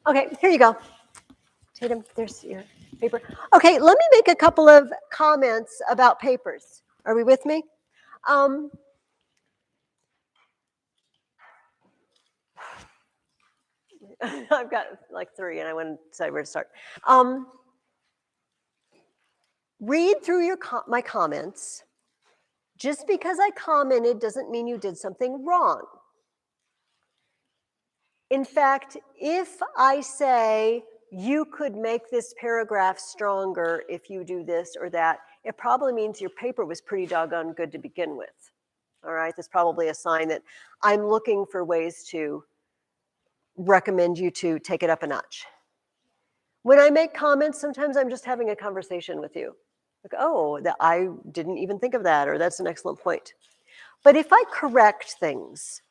Okay, here you go. Tatum, there's your paper. Okay, let me make a couple of comments about papers. Are we with me? I've got like 3 and I want to decide where to start. Read through my comments. Just because I commented doesn't mean you did something wrong. In fact, if I say you could make this paragraph stronger if you do this or that, it probably means your paper was pretty doggone good to begin with. All right, that's probably a sign that I'm looking for ways to recommend you to take it up a notch. When I make comments, sometimes I'm just having a conversation with you. Like, oh, I didn't even think of that, or that's an excellent point. But if I correct things,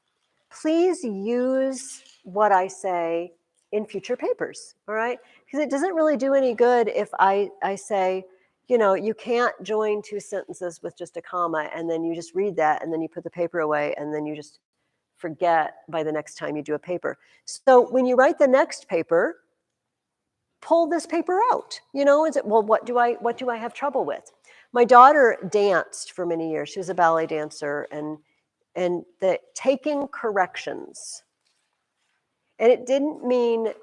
please use what I say in future papers, all right? Because it doesn't really do any good if I say, you know, you can't join 2 sentences with just a comma, and then you just read that, and then you put the paper away, and then you just forget by the next time you do a paper. So when you write the next paper, pull this paper out. You know, is it, well, what do I have trouble with? My daughter danced for many years. She was a ballet dancer, and the taking corrections. And it didn't mean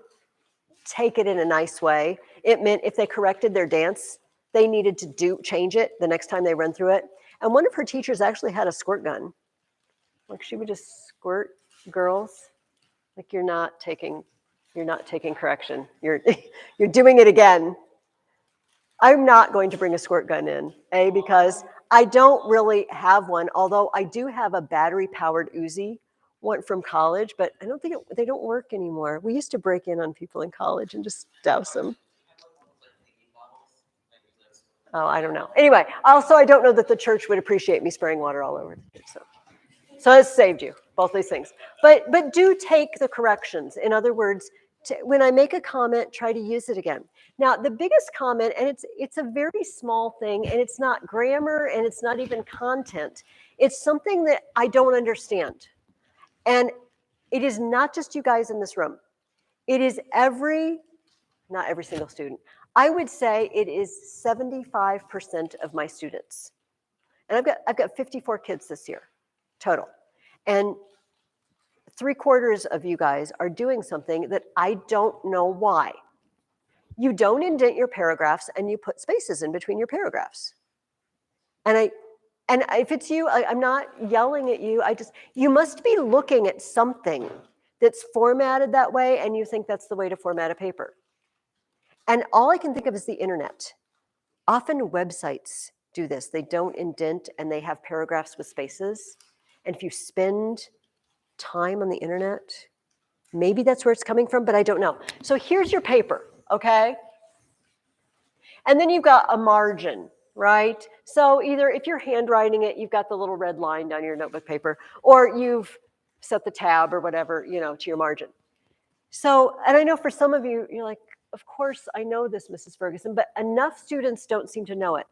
take it in a nice way. It meant if they corrected their dance, they needed to change it the next time they run through it. And one of her teachers actually had a squirt gun. Like she would just squirt girls. Like you're not taking correction. You're doing it again. I'm not going to bring a squirt gun in, because I don't really have one, although I do have a battery-powered Uzi, one from college, but I don't think they don't work anymore. We used to break in on people in college and just douse them. Oh, I don't know. Anyway, also I don't know that the church would appreciate me spraying water all over it. So it's saved you, both these things. But do take the corrections. In other words, when I make a comment, try to use it again. Now, the biggest comment, and it's a very small thing, and it's not grammar, and it's not even content. It's something that I don't understand. And it is not just you guys in this room. It is not every single student. I would say it is 75% of my students. And I've got 54 kids this year, total. And 3/4 of you guys are doing something that I don't know why. You don't indent your paragraphs and you put spaces in between your paragraphs. And if it's you, I'm not yelling at you. You must be looking at something that's formatted that way and you think that's the way to format a paper. And all I can think of is the internet. Often websites do this. They don't indent and they have paragraphs with spaces. And if you spend time on the internet, maybe that's where it's coming from, but I don't know. So here's your paper, okay? And then you've got a margin, right? So either if you're handwriting it, you've got the little red line down your notebook paper, or you've set the tab or whatever, to your margin. So, and I know for some of you, you're like, of course I know this, Mrs. Ferguson, but enough students don't seem to know it.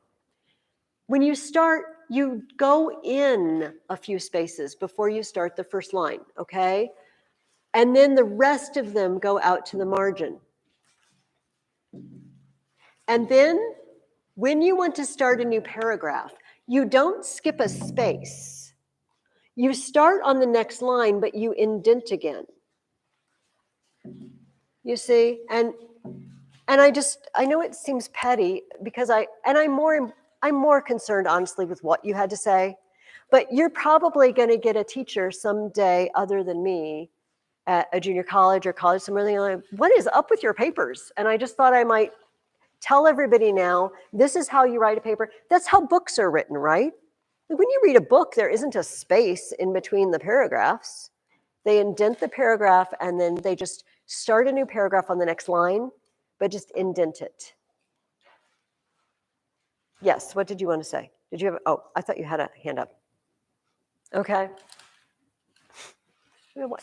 When you start, you go in a few spaces before you start the first line, okay? And then the rest of them go out to the margin. And then when you want to start a new paragraph, you don't skip a space. You start on the next line, but you indent again. You see? And I know it seems petty because I'm more concerned, honestly, with what you had to say. But you're probably going to get a teacher someday other than me at a junior college or college somewhere. Like, what is up with your papers? And I just thought I might tell everybody now, this is how you write a paper. That's how books are written, right? When you read a book, there isn't a space in between the paragraphs. They indent the paragraph and then they just start a new paragraph on the next line, but just indent it. Yes, what did you want to say? Did you have, I thought you had a hand up. Okay.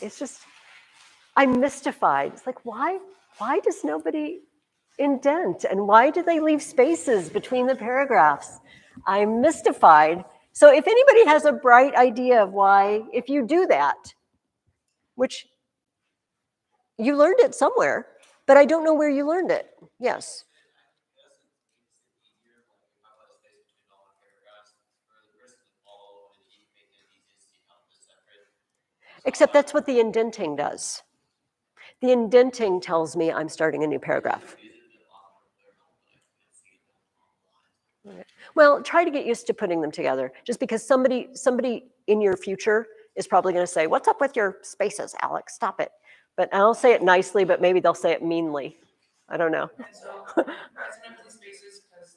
It's just, I'm mystified. It's like, why does nobody indent? And why do they leave spaces between the paragraphs? I'm mystified. So if anybody has a bright idea of why, if you do that, which you learned it somewhere, but I don't know where you learned it. Yes. Except that's what the indenting does. The indenting tells me I'm starting a new paragraph. Well, try to get used to putting them together, just because somebody in your future is probably going to say, "What's up with your spaces, Alex? Stop it." But I'll say it nicely, but maybe they'll say it meanly. I don't know. And so I sometimes these spaces because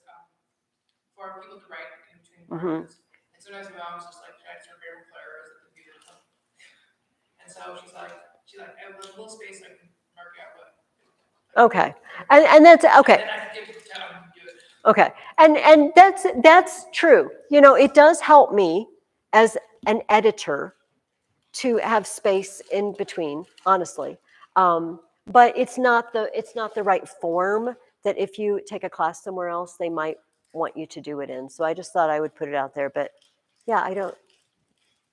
for people to write in between words, and sometimes my mom's just like, "I just remember Claire is at the computer." And so she's like, I have a little space I can mark out what. Okay, and that's okay. And then I can give it to them and do it. Okay, and that's true. You know, it does help me as an editor to have space in between, honestly. But it's not the right form that if you take a class somewhere else, they might want you to do it in. So I just thought I would put it out there. But yeah,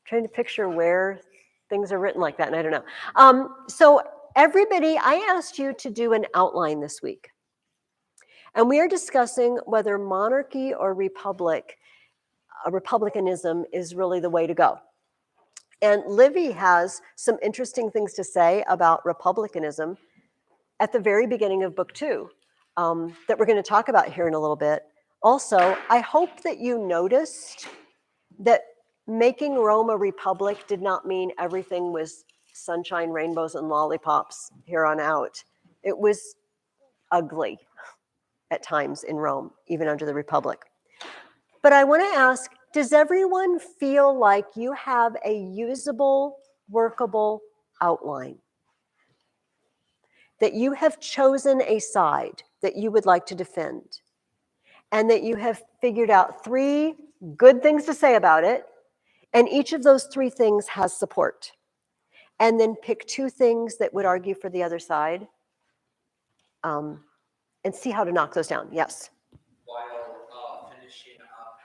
trying to picture where things are written like that, and I don't know. So everybody, I asked you to do an outline this week. And we are discussing whether monarchy or republicanism is really the way to go. And Livy has some interesting things to say about republicanism at the very beginning of book 2 that we're going to talk about here in a little bit. Also, I hope that you noticed that making Rome a republic did not mean everything was sunshine, rainbows, and lollipops here on out. It was ugly at times in Rome, even under the Republic. But I want to ask, does everyone feel like you have a usable, workable outline? That you have chosen a side that you would like to defend, and that you have figured out 3 good things to say about it, and each of those 3 things has support. And then pick 2 things that would argue for the other side, and see how to knock those down. Yes? While finishing up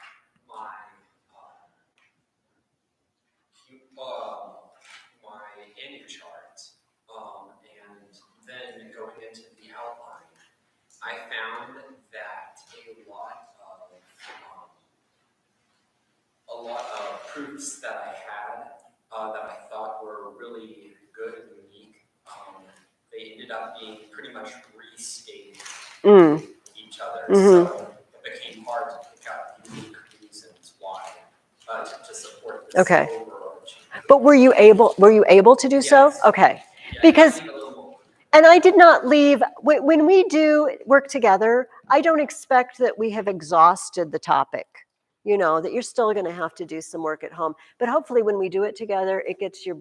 my ending chart, and then going into the outline, I found that a lot of proofs that I had that I thought were really good and unique, they ended up being pretty much restated each other. So it became hard to pick out unique reasons why to support this overarching. But were you able to do so? Okay. Yeah, because and I did not leave when we do work together, I don't expect that we have exhausted the topic. You know, that you're still going to have to do some work at home. But hopefully when we do it together, it gets your,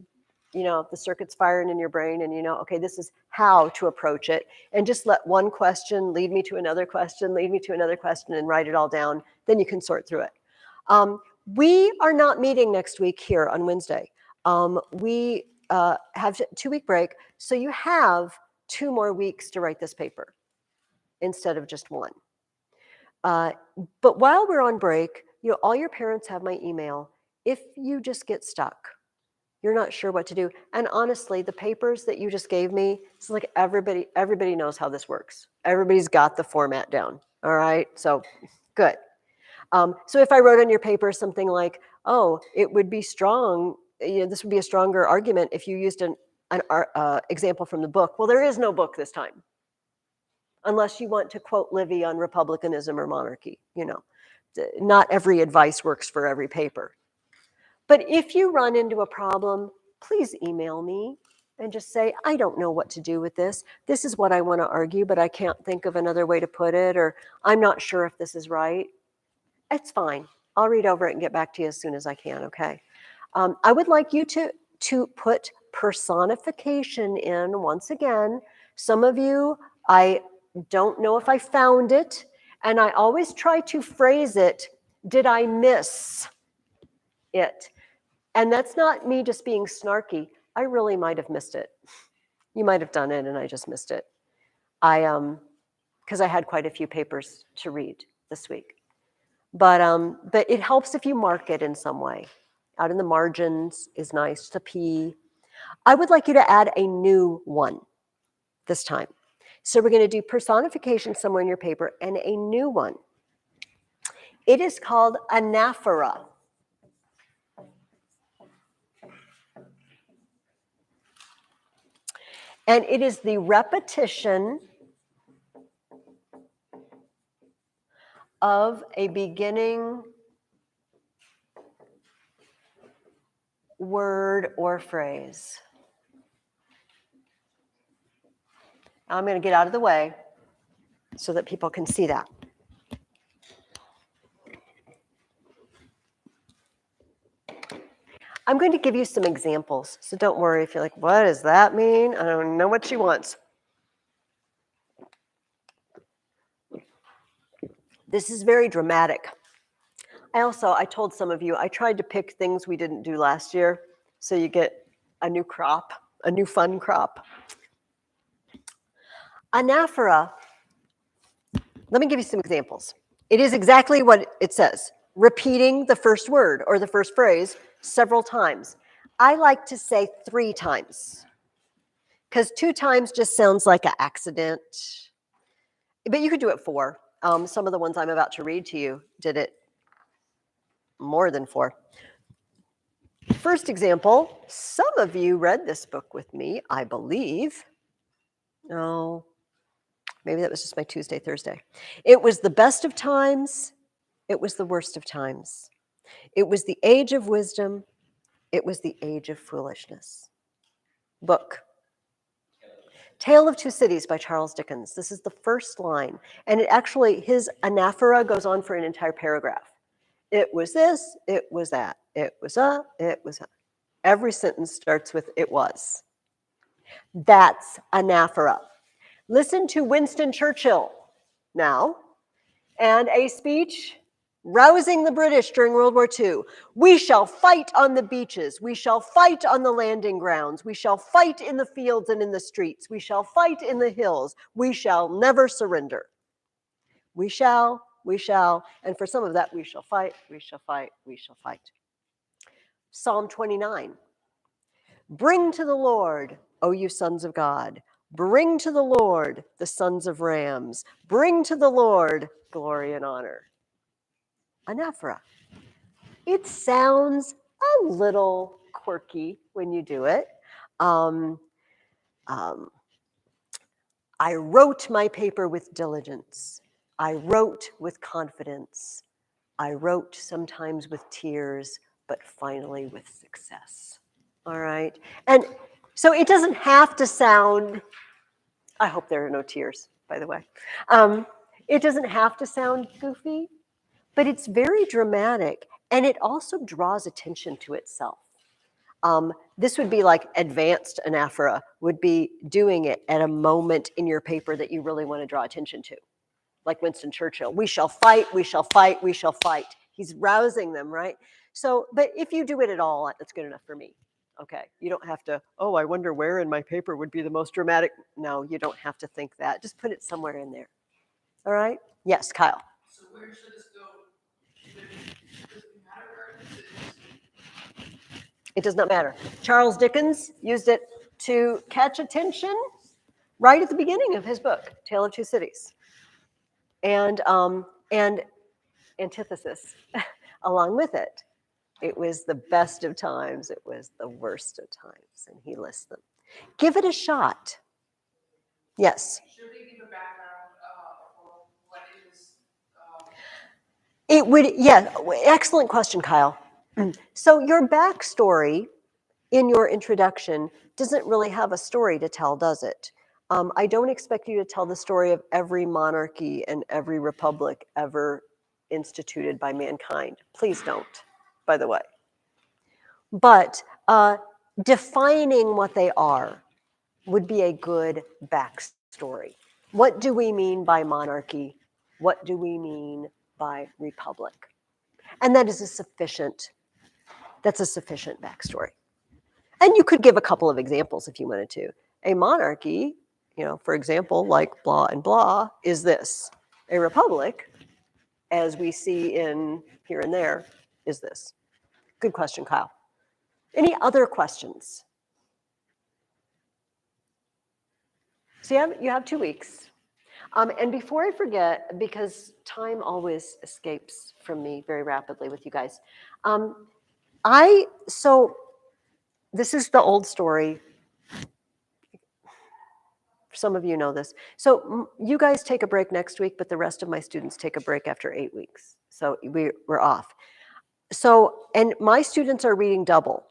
the circuits firing in your brain and okay, this is how to approach it. And just let one question lead me to another question, lead me to another question, and write it all down. Then you can sort through it. We are not meeting next week here on Wednesday. We have a 2-week break. So you have 2 more weeks to write this paper instead of just 1. But while we're on break, all your parents have my email. If you just get stuck, you're not sure what to do. And honestly, the papers that you just gave me, it's like everybody knows how this works. Everybody's got the format down. All right, so good. So if I wrote on your paper something like, "Oh, it would be strong. This would be a stronger argument if you used an example from the book." Well, there is no book this time, unless you want to quote Livy on republicanism or monarchy. Not every advice works for every paper. But if you run into a problem, please email me and just say, "I don't know what to do with this. This is what I want to argue, but I can't think of another way to put it," or "I'm not sure if this is right." It's fine. I'll read over it and get back to you as soon as I can, okay? I would like you to put personification in once again. Some of you, I don't know if I found it, and I always try to phrase it, "Did I miss it?" And that's not me just being snarky. I really might have missed it. You might have done it and I just missed it. Because I had quite a few papers to read this week. But it helps if you mark it in some way. Out in the margins is nice, to P. I would like you to add a new one this time. So we're going to do personification somewhere in your paper and a new one. It is called Anaphora. And it is the repetition of a beginning word or phrase. I'm going to get out of the way so that people can see that. I'm going to give you some examples, so don't worry if you're like, what does that mean? I don't know what she wants. This is very dramatic. I told some of you, I tried to pick things we didn't do last year, so you get a new crop, a new fun crop. Anaphora, let me give you some examples. It is exactly what it says, repeating the first word or the first phrase several times. I like to say 3 times, because 2 times just sounds like an accident, but you could do it 4. Some of the ones I'm about to read to you did it more than 4. First example, some of you read this book with me, I believe. No, maybe that was just my Tuesday, Thursday. It was the best of times. It was the worst of times. It was the age of wisdom. It was the age of foolishness. Book. Tale of Two Cities by Charles Dickens. This is the first line. And it actually, his anaphora goes on for an entire paragraph. It was this, it was that, it was it was a. Every sentence starts with it was. That's anaphora. Listen to Winston Churchill now, and a speech rousing the British during World War II. We shall fight on the beaches. We shall fight on the landing grounds. We shall fight in the fields and in the streets. We shall fight in the hills. We shall never surrender. We shall, and for some of that, we shall fight, we shall fight, we shall fight. Psalm 29. Bring to the Lord, O you sons of God. Bring to the Lord the sons of rams. Bring to the Lord glory and honor. Anaphora. It sounds a little quirky when you do it. I wrote my paper with diligence. I wrote with confidence. I wrote sometimes with tears, but finally with success. All right. And so it doesn't have to sound, I hope there are no tears, by the way. It doesn't have to sound goofy, but it's very dramatic, and it also draws attention to itself. This would be like advanced anaphora, would be doing it at a moment in your paper that you really want to draw attention to. Like Winston Churchill, we shall fight, we shall fight, we shall fight. He's rousing them, right? So, but if you do it at all, that's good enough for me. Okay, you don't have to, oh, I wonder where in my paper would be the most dramatic. No, you don't have to think that. Just put it somewhere in there. All right? Yes, Kyle. So where should this go? Does it matter where it is? It does not matter. Charles Dickens used it to catch attention right at the beginning of his book, Tale of Two Cities. And antithesis along with it. It was the best of times. It was the worst of times. And he lists them. Give it a shot. Yes. Should we give a background for what it is? It would, yeah, excellent question, Kyle. So your backstory in your introduction doesn't really have a story to tell, does it? I don't expect you to tell the story of every monarchy and every republic ever instituted by mankind. Please don't, by the way. But defining what they are would be a good backstory. What do we mean by monarchy? What do we mean by republic? And that is that's a sufficient backstory. And you could give a couple of examples if you wanted to. A monarchy, for example, like blah and blah, is this. A republic, as we see in here and there, is this. Good question, Kyle. Any other questions? So you have 2 weeks. And before I forget, because time always escapes from me very rapidly with you guys, so this is the old story. Some of you know this. So you guys take a break next week, but the rest of my students take a break after 8 weeks. So we're off. So, and my students are reading double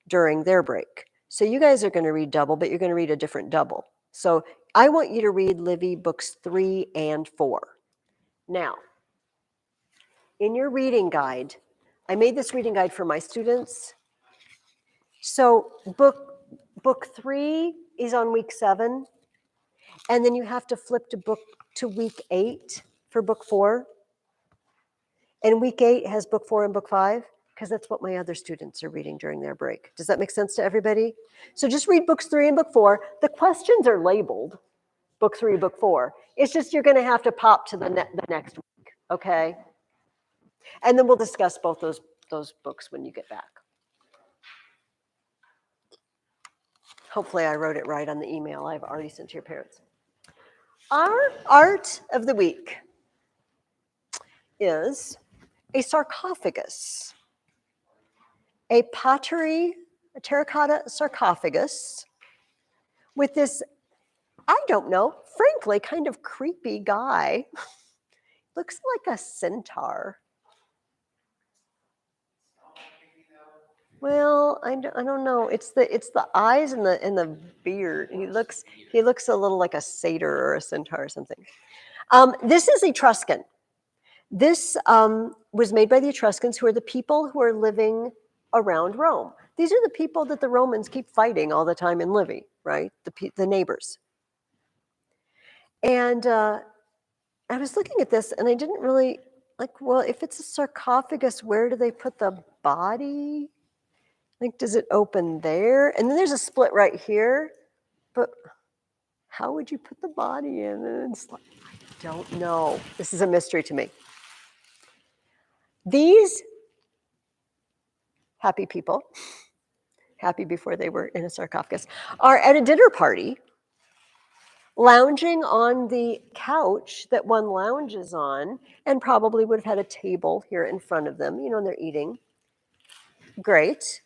during their break. So you guys are going to read double, but you're going to read a different double. So I want you to read Livy books 3 and 4. Now, in your reading guide, I made this reading guide for my students. So book 3 is on week 7, and then you have to flip to week 8 for book 4. And week 8 has book 4 and book 5, because that's what my other students are reading during their break. Does that make sense to everybody? So just read books 3 and book 4. The questions are labeled book 3, book 4. It's just you're going to have to pop to the next week, okay? And then we'll discuss both those books when you get back. Hopefully I wrote it right on the email I've already sent to your parents. Our art of the week is a sarcophagus, a pottery, a terracotta sarcophagus with this, I don't know, frankly, kind of creepy guy. Looks like a centaur. Well, I don't know. It's the eyes and the beard. He looks a little like a satyr or a centaur or something. This is Etruscan. This was made by the Etruscans, who are the people who are living around Rome. These are the people that the Romans keep fighting all the time in Livy, right? The neighbors. And I was looking at this, and I didn't really well, if it's a sarcophagus, where do they put the body? Like, does it open there? And then there's a split right here, but how would you put the body in? And it's like, I don't know. This is a mystery to me. These happy people, happy before they were in a sarcophagus, are at a dinner party, lounging on the couch that one lounges on, and probably would have had a table here in front of them, and they're eating. Great.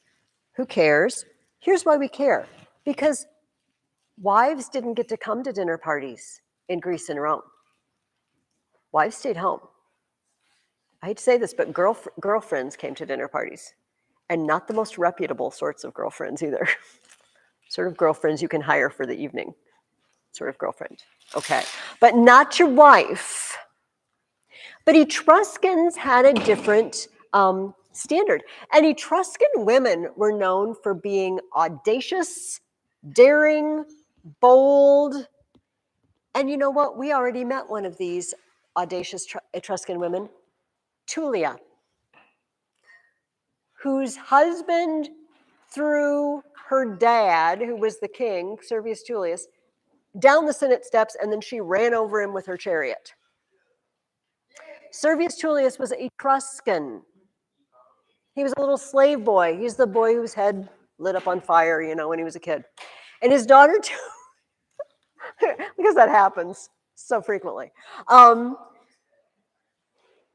Who cares? Here's why we care. Because wives didn't get to come to dinner parties in Greece and Rome. Wives stayed home. I hate to say this, but girlfriends came to dinner parties, and not the most reputable sorts of girlfriends either. Sort of girlfriends you can hire for the evening, sort of girlfriend. Okay, but not your wife. But Etruscans had a different standard. And Etruscan women were known for being audacious, daring, bold. And you know what? We already met one of these audacious Etruscan women, Tullia, whose husband threw her dad, who was the king, Servius Tullius, down the Senate steps, and then she ran over him with her chariot. Servius Tullius was Etruscan. He was a little slave boy. He's the boy whose head lit up on fire, when he was a kid. And his daughter, too, because that happens so frequently.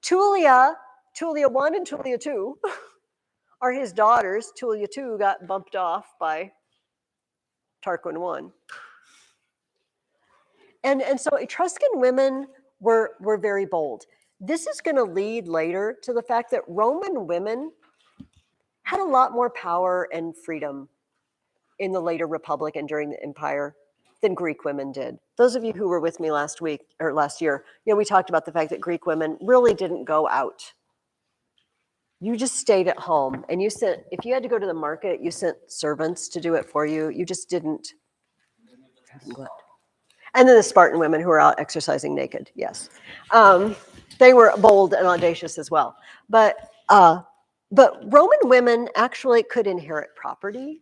Tullia 1 and Tullia 2 are his daughters. Tullia 2 got bumped off by Tarquin 1. And so Etruscan women were very bold. This is going to lead later to the fact that Roman women had a lot more power and freedom in the later Republic and during the Empire than Greek women did. Those of you who were with me last year, we talked about the fact that Greek women really didn't go out. You just stayed at home, and if you had to go to the market, you sent servants to do it for you. You just didn't. And then the Spartan women who were out exercising naked, yes. They were bold and audacious as well. But Roman women actually could inherit property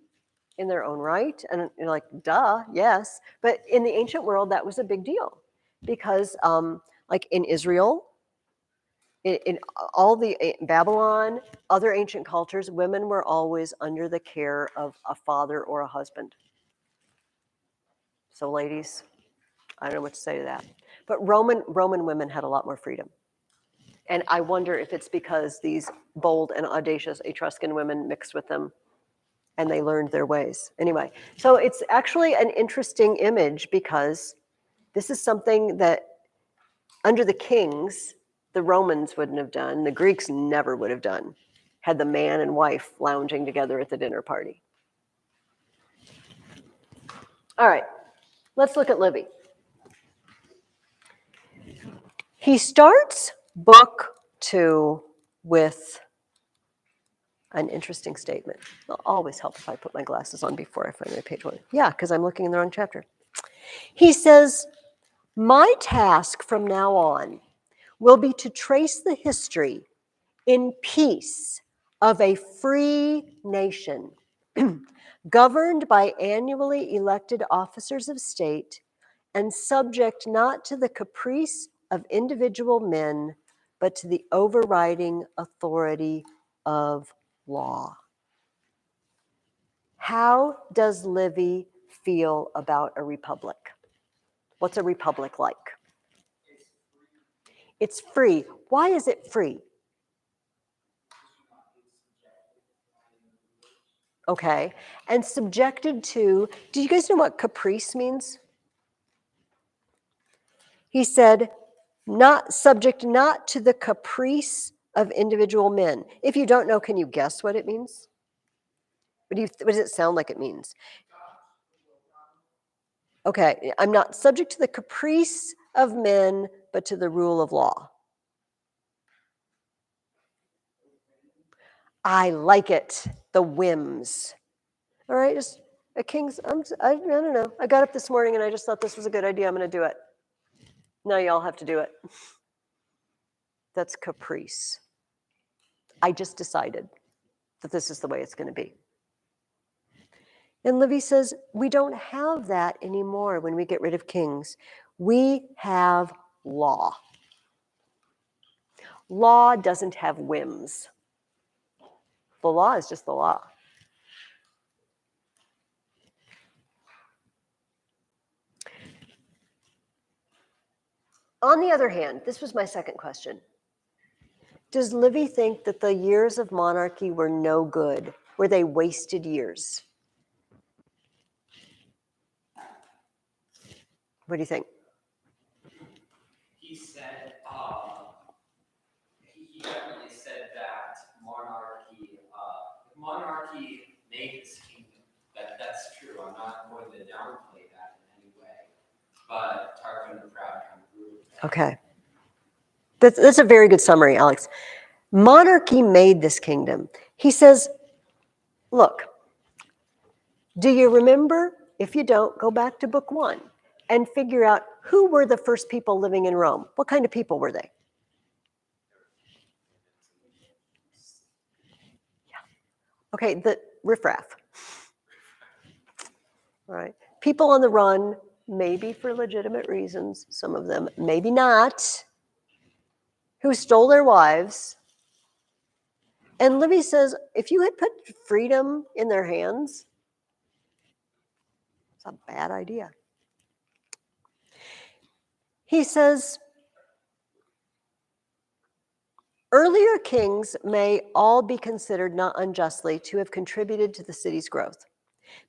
in their own right. And you're like, duh, yes. But in the ancient world, that was a big deal. Because like in Israel, in all the Babylon, other ancient cultures, women were always under the care of a father or a husband. So ladies, I don't know what to say to that. But Roman women had a lot more freedom. And I wonder if it's because these bold and audacious Etruscan women mixed with them and they learned their ways. Anyway, so it's actually an interesting image because this is something that under the kings, the Romans wouldn't have done, the Greeks never would have done, had the man and wife lounging together at the dinner party. All right, let's look at Livy. He starts book 2 with an interesting statement. It'll always help if I put my glasses on before I find my page 1. Yeah, because I'm looking in the wrong chapter. He says, my task from now on will be to trace the history in peace of a free nation governed by annually elected officers of state and subject not to the caprice of individual men, but to the overriding authority of law. How does Livy feel about a republic? What's a republic like? It's free. Why is it free? Okay. And subjected to, do you guys know what caprice means? He said, not to the caprice of individual men. If you don't know, can you guess what it means? What does it sound like it means? Okay, I'm not subject to the caprice of men, but to the rule of law. I like it, the whims. All right, just a king's, I don't know. I got up this morning and I just thought this was a good idea. I'm going to do it. Now y'all have to do it. That's caprice. I just decided that this is the way it's going to be. And Livy says, we don't have that anymore when we get rid of kings. We have law. Law doesn't have whims. The law is just the law. On the other hand, this was my second question. Does Livy think that the years of monarchy were no good? Were they wasted years? What do you think? He said, he definitely said that monarchy made this kingdom. That's true. I'm not going to downplay that in any way. But Tarquin the Proud kind of ruled that. Okay. That's a very good summary, Alex. Monarchy made this kingdom. He says, look, do you remember? If you don't, go back to book 1 and figure out who were the first people living in Rome. What kind of people were they? Yeah. Okay, the riffraff. All right. People on the run, maybe for legitimate reasons, some of them, maybe not, who stole their wives. And Livy says, if you had put freedom in their hands, it's a bad idea. He says, earlier kings may all be considered not unjustly to have contributed to the city's growth,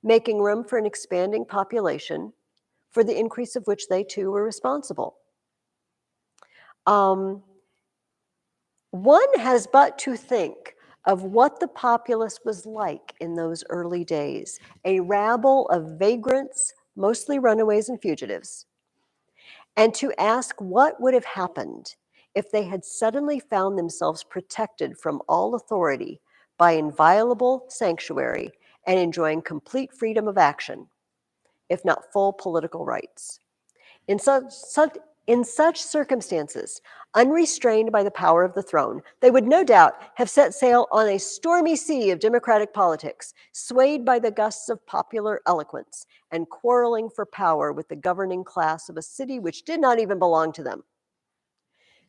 making room for an expanding population, for the increase of which they too were responsible. One has but to think of what the populace was like in those early days, a rabble of vagrants, mostly runaways and fugitives, and to ask what would have happened if they had suddenly found themselves protected from all authority by inviolable sanctuary and enjoying complete freedom of action, if not full political rights. In such circumstances, unrestrained by the power of the throne, they would no doubt have set sail on a stormy sea of democratic politics, swayed by the gusts of popular eloquence, and quarreling for power with the governing class of a city which did not even belong to them,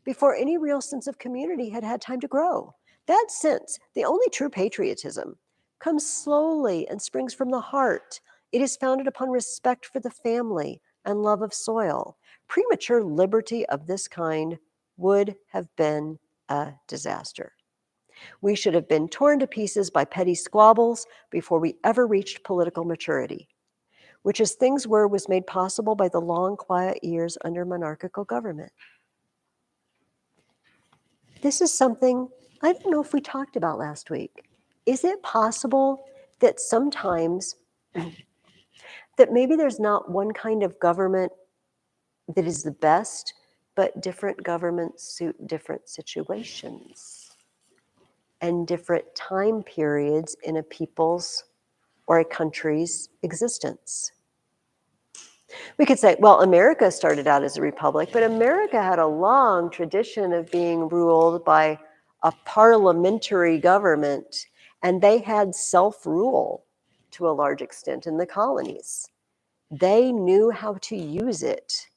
before any real sense of community had had time to grow. That sense, the only true patriotism, comes slowly and springs from the heart. It is founded upon respect for the family and love of soil. Premature liberty of this kind would have been a disaster. We should have been torn to pieces by petty squabbles before we ever reached political maturity, which as things were was made possible by the long, quiet years under monarchical government. This is something I don't know if we talked about last week. Is it possible that sometimes that maybe there's not one kind of government that is the best, but different governments suit different situations and different time periods in a people's or a country's existence? We could say, well, America started out as a republic, but America had a long tradition of being ruled by a parliamentary government, and they had self-rule to a large extent in the colonies. They knew how to use it,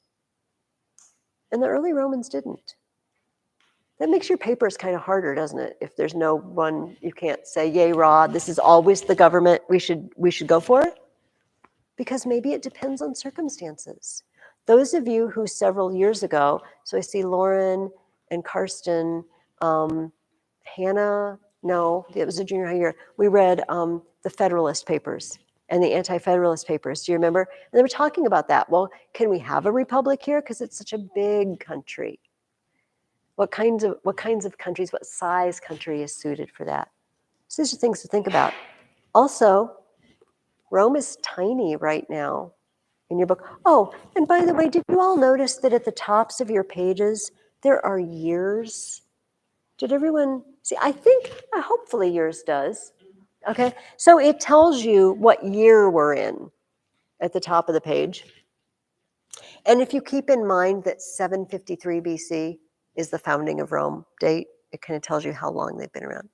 and the early Romans didn't. That makes your papers kind of harder, doesn't it? If there's no one, you can't say, yay, Rod, this is always the government we should go for. Because maybe it depends on circumstances. Those of you who several years ago, so I see Lauren and Karsten, Hannah, no, it was a junior high year, we read the Federalist Papers and the Anti-Federalist Papers. Do you remember? And they were talking about that. Well, can we have a republic here? Because it's such a big country. What kinds of countries, what size country is suited for that? So these are things to think about. Also, Rome is tiny right now in your book. Oh, and by the way, did you all notice that at the tops of your pages, there are years? Did everyone see? I think, hopefully yours does. Okay, so it tells you what year we're in at the top of the page. And if you keep in mind that 753 BC is the founding of Rome date, it kind of tells you how long they've been around.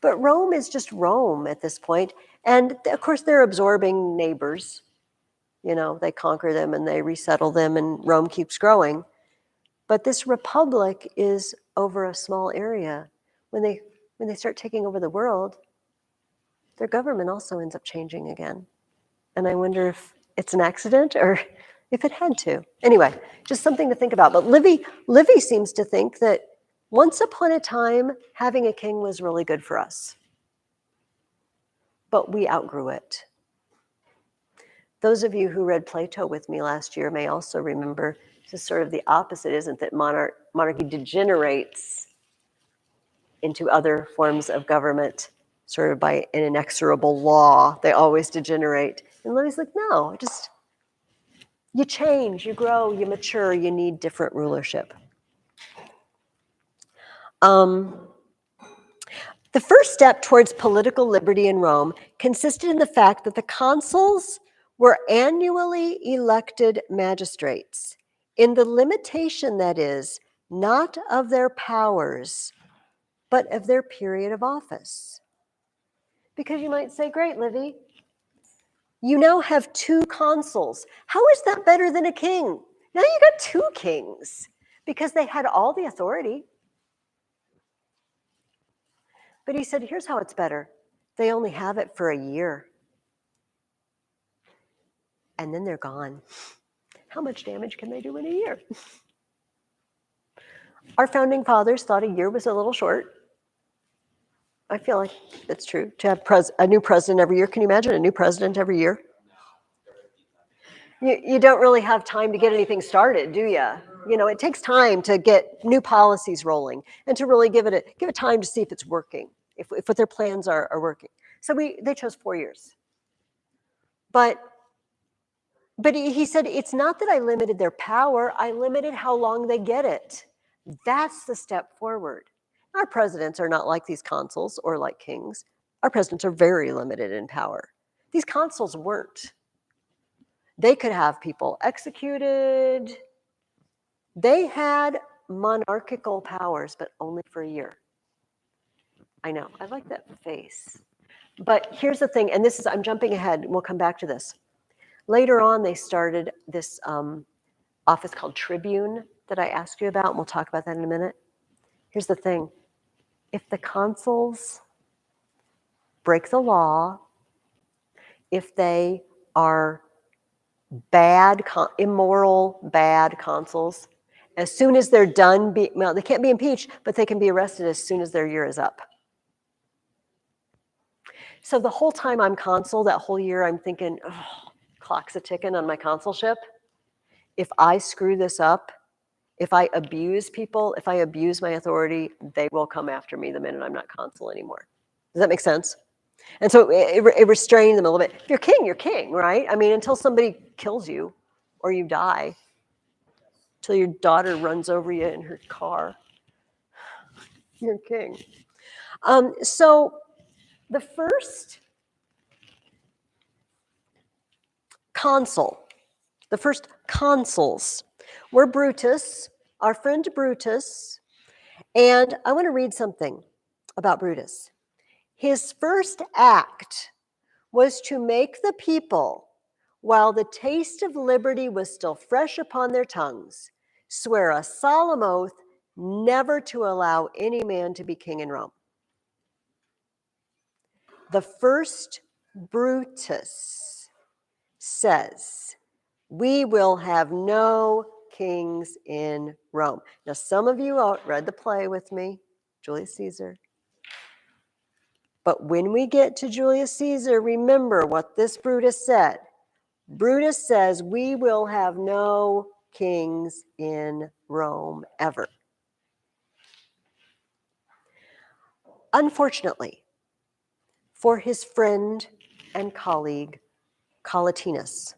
But Rome is just Rome at this point. And of course, they're absorbing neighbors. You know, they conquer them and they resettle them, and Rome keeps growing. But this republic is over a small area. When they start taking over the world, their government also ends up changing again. And I wonder if it's an accident or if it had to. Anyway, just something to think about. But Livy seems to think that once upon a time, having a king was really good for us. But we outgrew it. Those of you who read Plato with me last year may also remember this is sort of the opposite, isn't it? Monarchy degenerates into other forms of government sort of by an inexorable law. They always degenerate. And Livy's like, no, just you change, you grow, you mature, you need different rulership. The first step towards political liberty in Rome consisted in the fact that the consuls were annually elected magistrates, in the limitation, that is, not of their powers, but of their period of office. Because you might say, great, Livy, you now have 2 consuls. How is that better than a king? Now you got 2 kings, because they had all the authority. But he said, here's how it's better. They only have it for a year. And then they're gone. How much damage can they do in a year? Our founding fathers thought a year was a little short. I feel like that's true. To have a new president every year. Can you imagine a new president every year? You don't really have time to get anything started, do you? You know, it takes time to get new policies rolling and to really give it time to see if it's working, if what their plans are working. So they chose 4 years. But he said, it's not that I limited their power, I limited how long they get it. That's the step forward. Our presidents are not like these consuls or like kings. Our presidents are very limited in power. These consuls weren't. They could have people executed. They had monarchical powers, but only for a year. I know, I like that face. But here's the thing, and I'm jumping ahead, we'll come back to this. Later on, they started this office called tribune that I asked you about, and we'll talk about that in a minute. Here's the thing. If the consuls break the law, if they are immoral, bad consuls, as soon as they're done, well, they can't be impeached, but they can be arrested as soon as their year is up. So the whole time I'm consul, that whole year, I'm thinking, oh, clock's a ticking on my consulship. If I screw this up, if I abuse people, if I abuse my authority, they will come after me the minute I'm not consul anymore. Does that make sense? And so it restrained them a little bit. If you're king, right? I mean, until somebody kills you or you die, till your daughter runs over you in her car, you're king. So the first the first consuls were Brutus, our friend Brutus, and I want to read something about Brutus. His first act was to make the people, while the taste of liberty was still fresh upon their tongues, swear a solemn oath never to allow any man to be king in Rome. The first Brutus says, we will have no kings in Rome. Now, some of you read the play with me, Julius Caesar. But when we get to Julius Caesar, remember what this Brutus said. Brutus says, we will have no kings in Rome ever. Unfortunately, for his friend and colleague, Collatinus,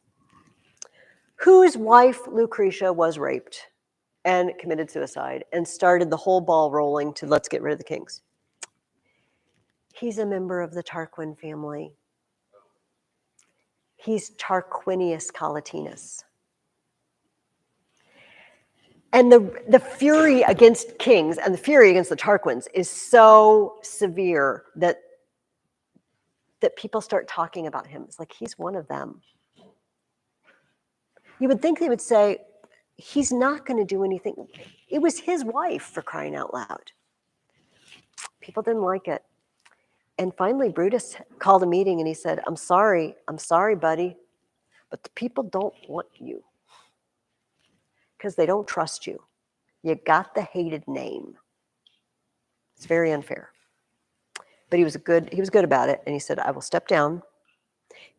whose wife Lucretia was raped and committed suicide and started the whole ball rolling to let's get rid of the kings. He's a member of the Tarquin family. He's Tarquinius Collatinus. And the fury against kings and the fury against the Tarquins is so severe that people start talking about him. It's like he's one of them. You would think they would say, he's not going to do anything. It was his wife, for crying out loud. People didn't like it. And finally, Brutus called a meeting and he said, I'm sorry, buddy, but the people don't want you because they don't trust you. You got the hated name. It's very unfair. But he was good about it. And he said, I will step down,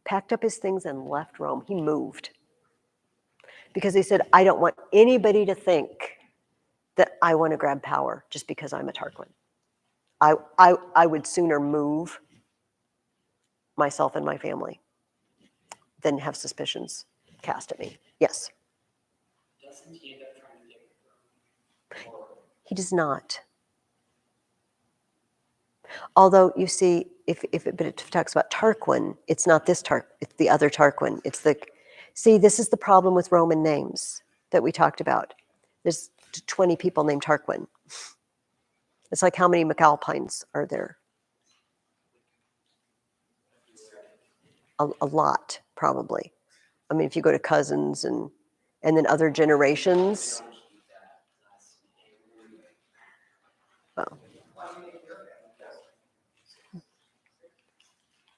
packed up his things and left Rome. He moved. Because he said, I don't want anybody to think that I want to grab power just because I'm a Tarquin. I would sooner move myself and my family than have suspicions cast at me. Yes? Doesn't he end up trying to get Rome? He does not. Although you see, if it talks about Tarquin, it's not this Tarquin, it's the other Tarquin. See, this is the problem with Roman names that we talked about. There's 20 people named Tarquin. It's like how many McAlpines are there? A lot, probably. I mean, if you go to cousins and then other generations. Well,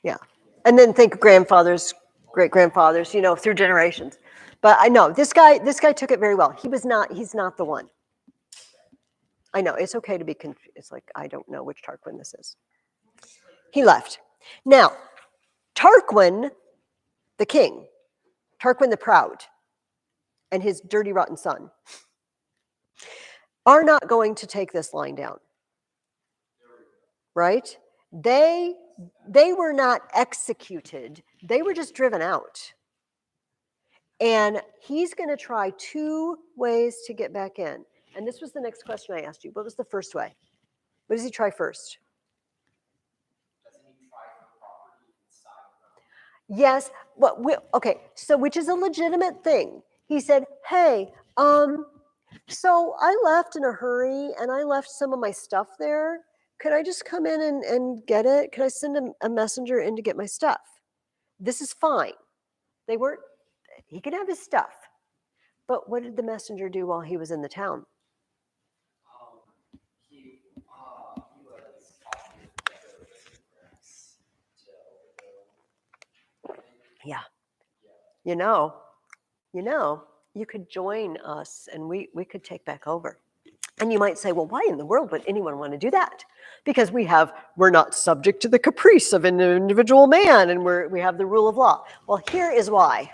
yeah. And then think grandfathers, great-grandfathers, through generations. But I know this guy took it very well. He's not the one. I know, it's okay to be confused. It's like, I don't know which Tarquin this is. He left. Now, Tarquin, the king, Tarquin the proud, and his dirty, rotten son, are not going to take this line down. Right? They were not executed. They were just driven out. And he's going to try 2 ways to get back in. And this was the next question I asked you. What was the first way? What does he try first? Doesn't he try for property inside Rome? Yes. Okay. So which is a legitimate thing. He said, hey, so I left in a hurry and I left some of my stuff there. Could I just come in and get it? Could I send a messenger in to get my stuff? This is fine. He can have his stuff. But what did the messenger do while he was in the town? He was talking to the press Yeah. Yeah. you know, you could join us and we could take back over. And you might say, well, why in the world would anyone want to do that? Because we're not subject to the caprice of an individual man, and we have the rule of law. Well, here is why.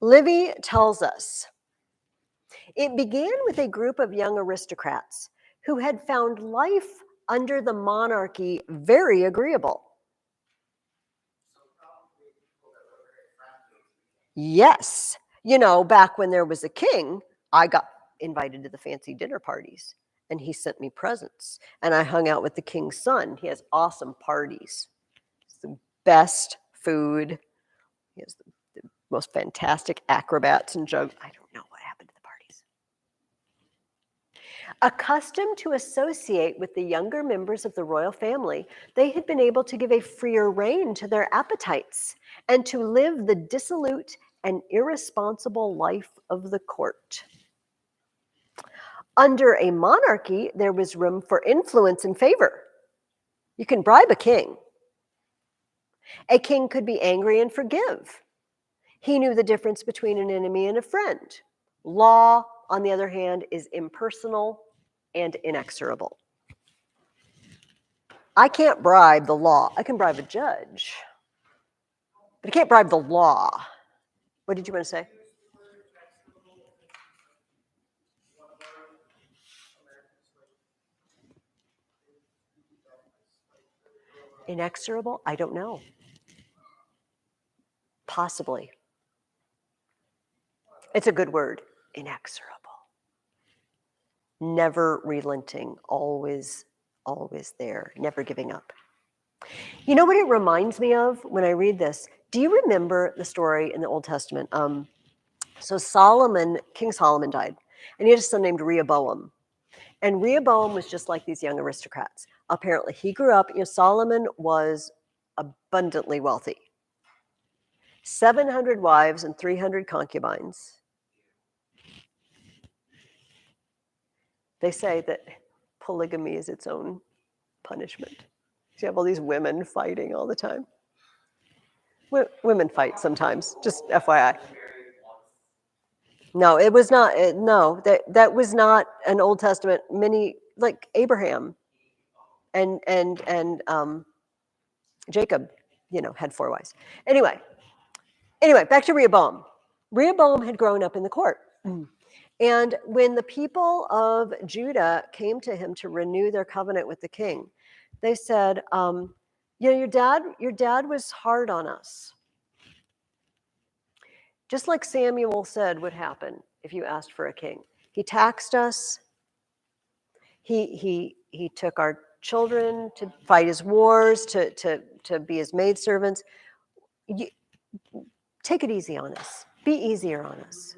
Livy tells us it began with a group of young aristocrats who had found life under the monarchy very agreeable. Yes. You know, back when there was a king, I got invited to the fancy dinner parties, and he sent me presents. And I hung out with the king's son. He has awesome parties. It's the best food. He has the most fantastic acrobats and jokes. I don't know what happened to the parties. Accustomed to associate with the younger members of the royal family, they had been able to give a freer rein to their appetites and to live the dissolute and irresponsible life of the court. Under a monarchy, there was room for influence and favor. You can bribe a king. A king could be angry and forgive. He knew the difference between an enemy and a friend. Law, on the other hand, is impersonal and inexorable. I can't bribe the law. I can bribe a judge, but I can't bribe the law. What did you want to say? Inexorable? I don't know. Possibly. It's a good word. Inexorable. Never relenting, always there, never giving up. You know what it reminds me of when I read this? Do you remember the story in the Old Testament? So King Solomon died, and he had a son named Rehoboam. And Rehoboam was just like these young aristocrats. Apparently, he grew up, Solomon was abundantly wealthy. 700 wives and 300 concubines. They say that polygamy is its own punishment. You have all these women fighting all the time. Women fight sometimes, just FYI. No, it was not. No, that was not an Old Testament. Many, like Abraham and Jacob, had 4 wives. Anyway, back to Rehoboam. Rehoboam had grown up in the court. And when the people of Judah came to him to renew their covenant with the king, they said, your dad was hard on us. Just like Samuel said would happen if you asked for a king. He taxed us. He took our children to fight his wars, to be his maidservants. Take it easy on us. Be easier on us.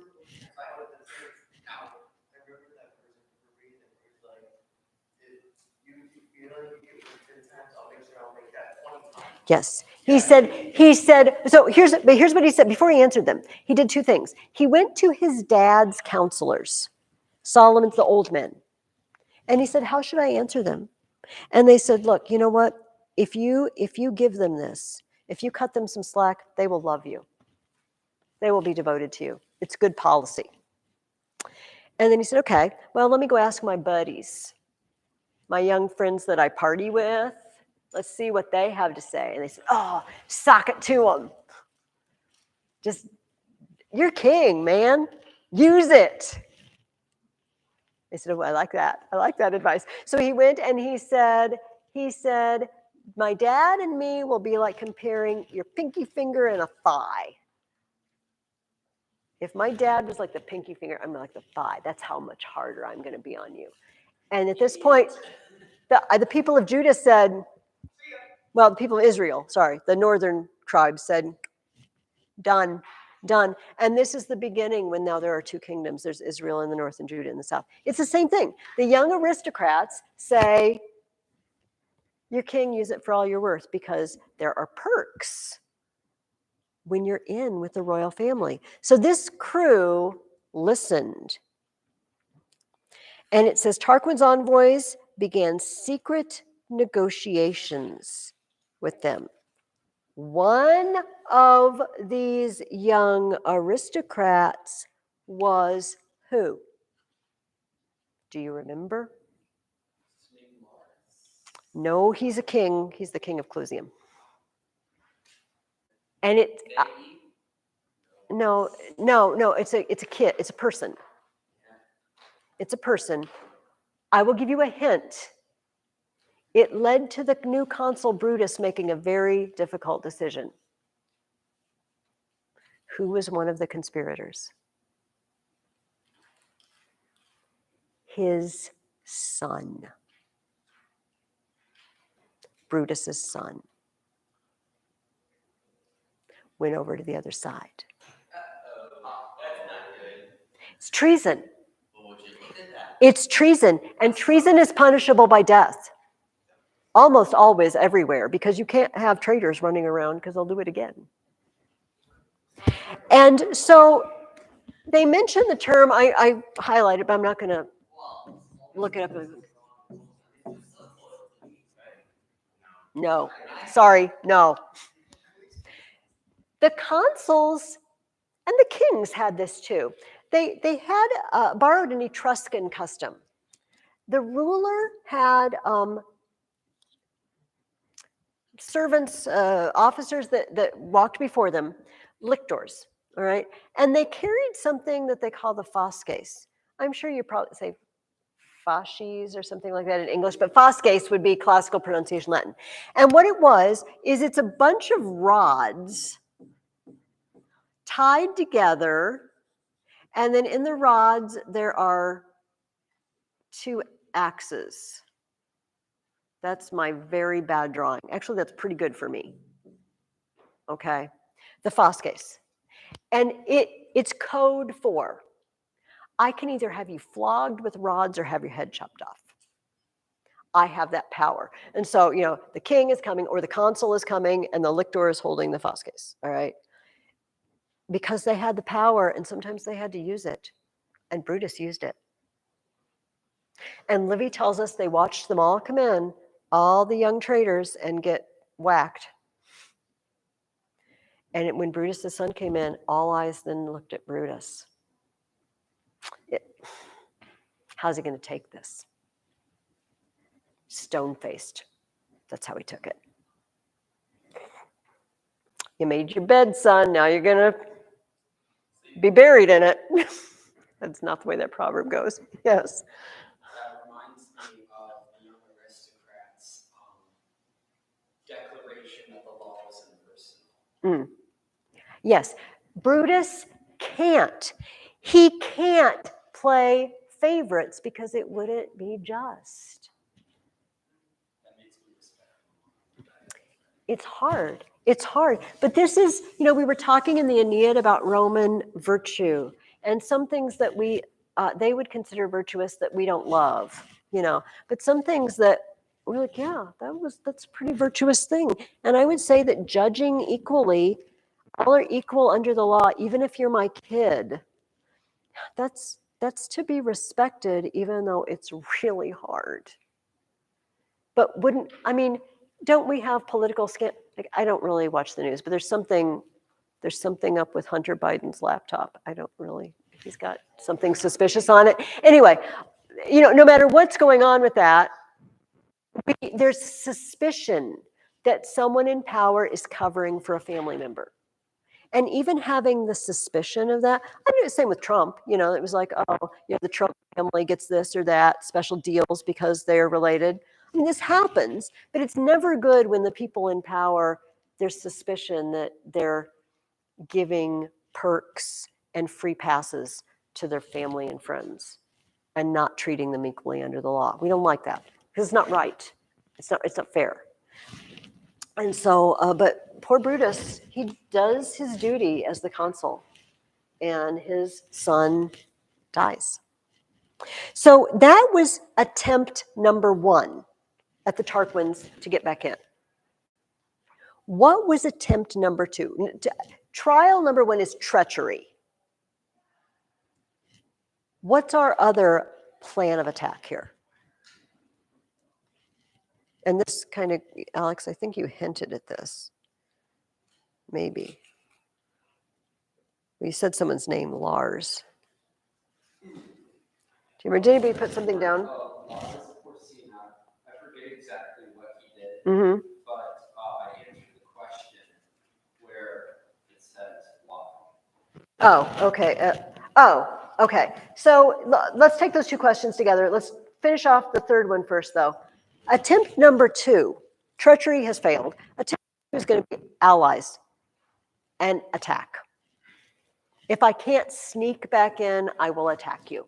Yes. He said, so here's what he said before he answered them. He did 2 things. He went to his dad's counselors, Solomon's the old men. And he said, how should I answer them? And they said, look, you know what? If you give them this, if you cut them some slack, they will love you. They will be devoted to you. It's good policy. And then he said, okay, well, let me go ask my buddies, my young friends that I party with. Let's see what they have to say. And they said, oh, sock it to them. Just, you're king, man. Use it. They said, oh, I like that. I like that advice. So he went and he said, my dad and me will be like comparing your pinky finger and a thigh. If my dad was like the pinky finger, I'm like the thigh. That's how much harder I'm going to be on you. And at this point, the people of Judah said, well, the people of Israel, sorry, the northern tribes said, done. And this is the beginning when now there are 2 kingdoms. There's Israel in the north and Judah in the south. It's the same thing. The young aristocrats say, your king, use it for all you're worth, because there are perks when you're in with the royal family. So this crew listened. And it says Tarquin's envoys began secret negotiations with them. One of these young aristocrats was who? Do you remember? No, he's a king. He's the king of Clusium. And it, no, it's a kid. It's a person. It's a person. I will give you a hint. It led to the new consul Brutus making a very difficult decision. Who was one of the conspirators? His son. Brutus's son. Went over to the other side. That's not good. It's treason. It's treason. And treason is punishable by death. Almost always everywhere, because you can't have traitors running around because they'll do it again. And so they mention the term, I highlighted, but I'm not going to look it up. No, sorry, no. The consuls and the kings had this too. They had borrowed an Etruscan custom. The ruler had servants, officers that walked before them, lictors, all right? And they carried something that they call the fasces. I'm sure you probably say fasces or something like that in English, but fasces would be classical pronunciation Latin. And what it was, is it's a bunch of rods tied together, and then in the rods there are two axes. That's my very bad drawing. Actually, that's pretty good for me. Okay, the fasces. And it's code for, I can either have you flogged with rods or have your head chopped off. I have that power. And so, the king is coming or the consul is coming and the lictor is holding the fasces, all right? Because they had the power and sometimes they had to use it. And Brutus used it. And Livy tells us they watched them all come in, all the young traitors, and get whacked. And when Brutus' son came in, all eyes then looked at Brutus. How's he going to take this? Stone-faced. That's how he took it. You made your bed, son. Now you're going to be buried in it. That's not the way that proverb goes. Yes. That reminds me of the young aristocrats' declaration of the laws in person. Yes. Brutus can't. He can't play favorites because it wouldn't be just. It's hard. It's hard. But this is, we were talking in the Aeneid about Roman virtue and some things that they would consider virtuous that we don't love, but some things that we're like, yeah, that's a pretty virtuous thing. And I would say that judging equally, all are equal under the law, even if you're my kid, that's to be respected, even though it's really hard. But don't we have political I don't really watch the news, but there's something up with Hunter Biden's laptop. He's got something suspicious on it. Anyway, no matter what's going on with that, there's suspicion that someone in power is covering for a family member. And even having the suspicion of that, I do the same with Trump. It was like, the Trump family gets this or that, special deals because they're related. This happens, but it's never good when the people in power, there's suspicion that they're giving perks and free passes to their family and friends and not treating them equally under the law. We don't like that because it's not right. It's not fair. And so, but poor Brutus, he does his duty as the consul and his son dies. So that was attempt number 1 at the Tarquins to get back in. What was attempt number 2? Trial number 1 is treachery. What's our other plan of attack here? And this kind of, Alex, I think you hinted at this. Maybe. You said someone's name, Lars. Do you remember, did anybody put something down? Lars Porsena, I forget exactly what he did, Mm-hmm. but I answered the question where it says why. Oh, okay. Okay. So let's take those two questions together. Let's finish off the third one first, though. Attempt number 2, treachery has failed. Attempt 2 is going to be allies and attack. If I can't sneak back in, I will attack you.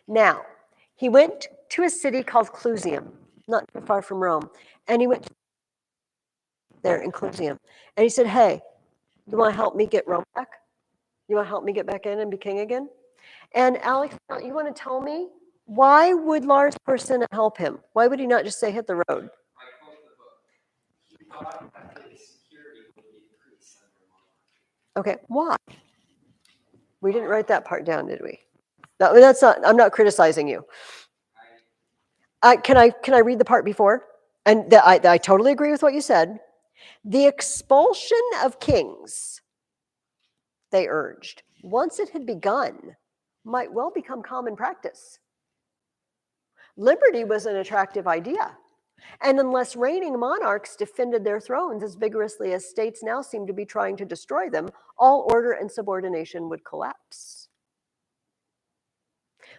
Now, he went to a city called Clusium, not too far from Rome, and he went there in Clusium, and he said, hey, you want to help me get Rome back? You want to help me get back in and be king again? And Alex, you want to tell me, why would Lars Porsena help him? Why would he not just say hit the road? I quote the book. He thought that his security would increase under monarchy. Okay, why? We didn't write that part down, did we? No, that's not. I'm not criticizing you. Can I read the part before? And I totally agree with what you said. The expulsion of kings, they urged, once it had begun, might well become common practice. Liberty was an attractive idea. And unless reigning monarchs defended their thrones as vigorously as states now seem to be trying to destroy them, all order and subordination would collapse.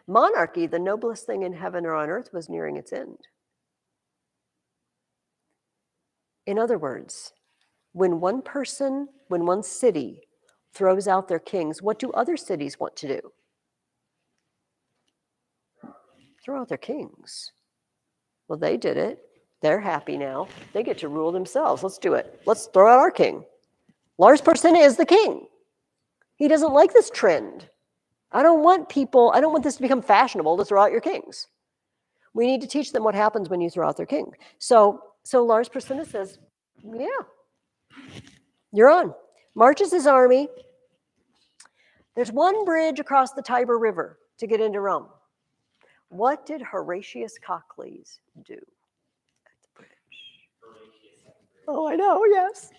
Monarchy, the noblest thing in heaven or on earth, was nearing its end. In other words, when one city throws out their kings, what do other cities want to do? Throw out their kings. Well, they did it. They're happy now. They get to rule themselves. Let's do it. Let's throw out our king. Lars Porsena is the king. He doesn't like this trend. I don't want this to become fashionable to throw out your kings. We need to teach them what happens when you throw out their king. So Lars Porsena says, yeah, you're on. Marches his army. There's one bridge across the Tiber River to get into Rome. What did Horatius Cocles do at the bridge? Oh, I know, yes.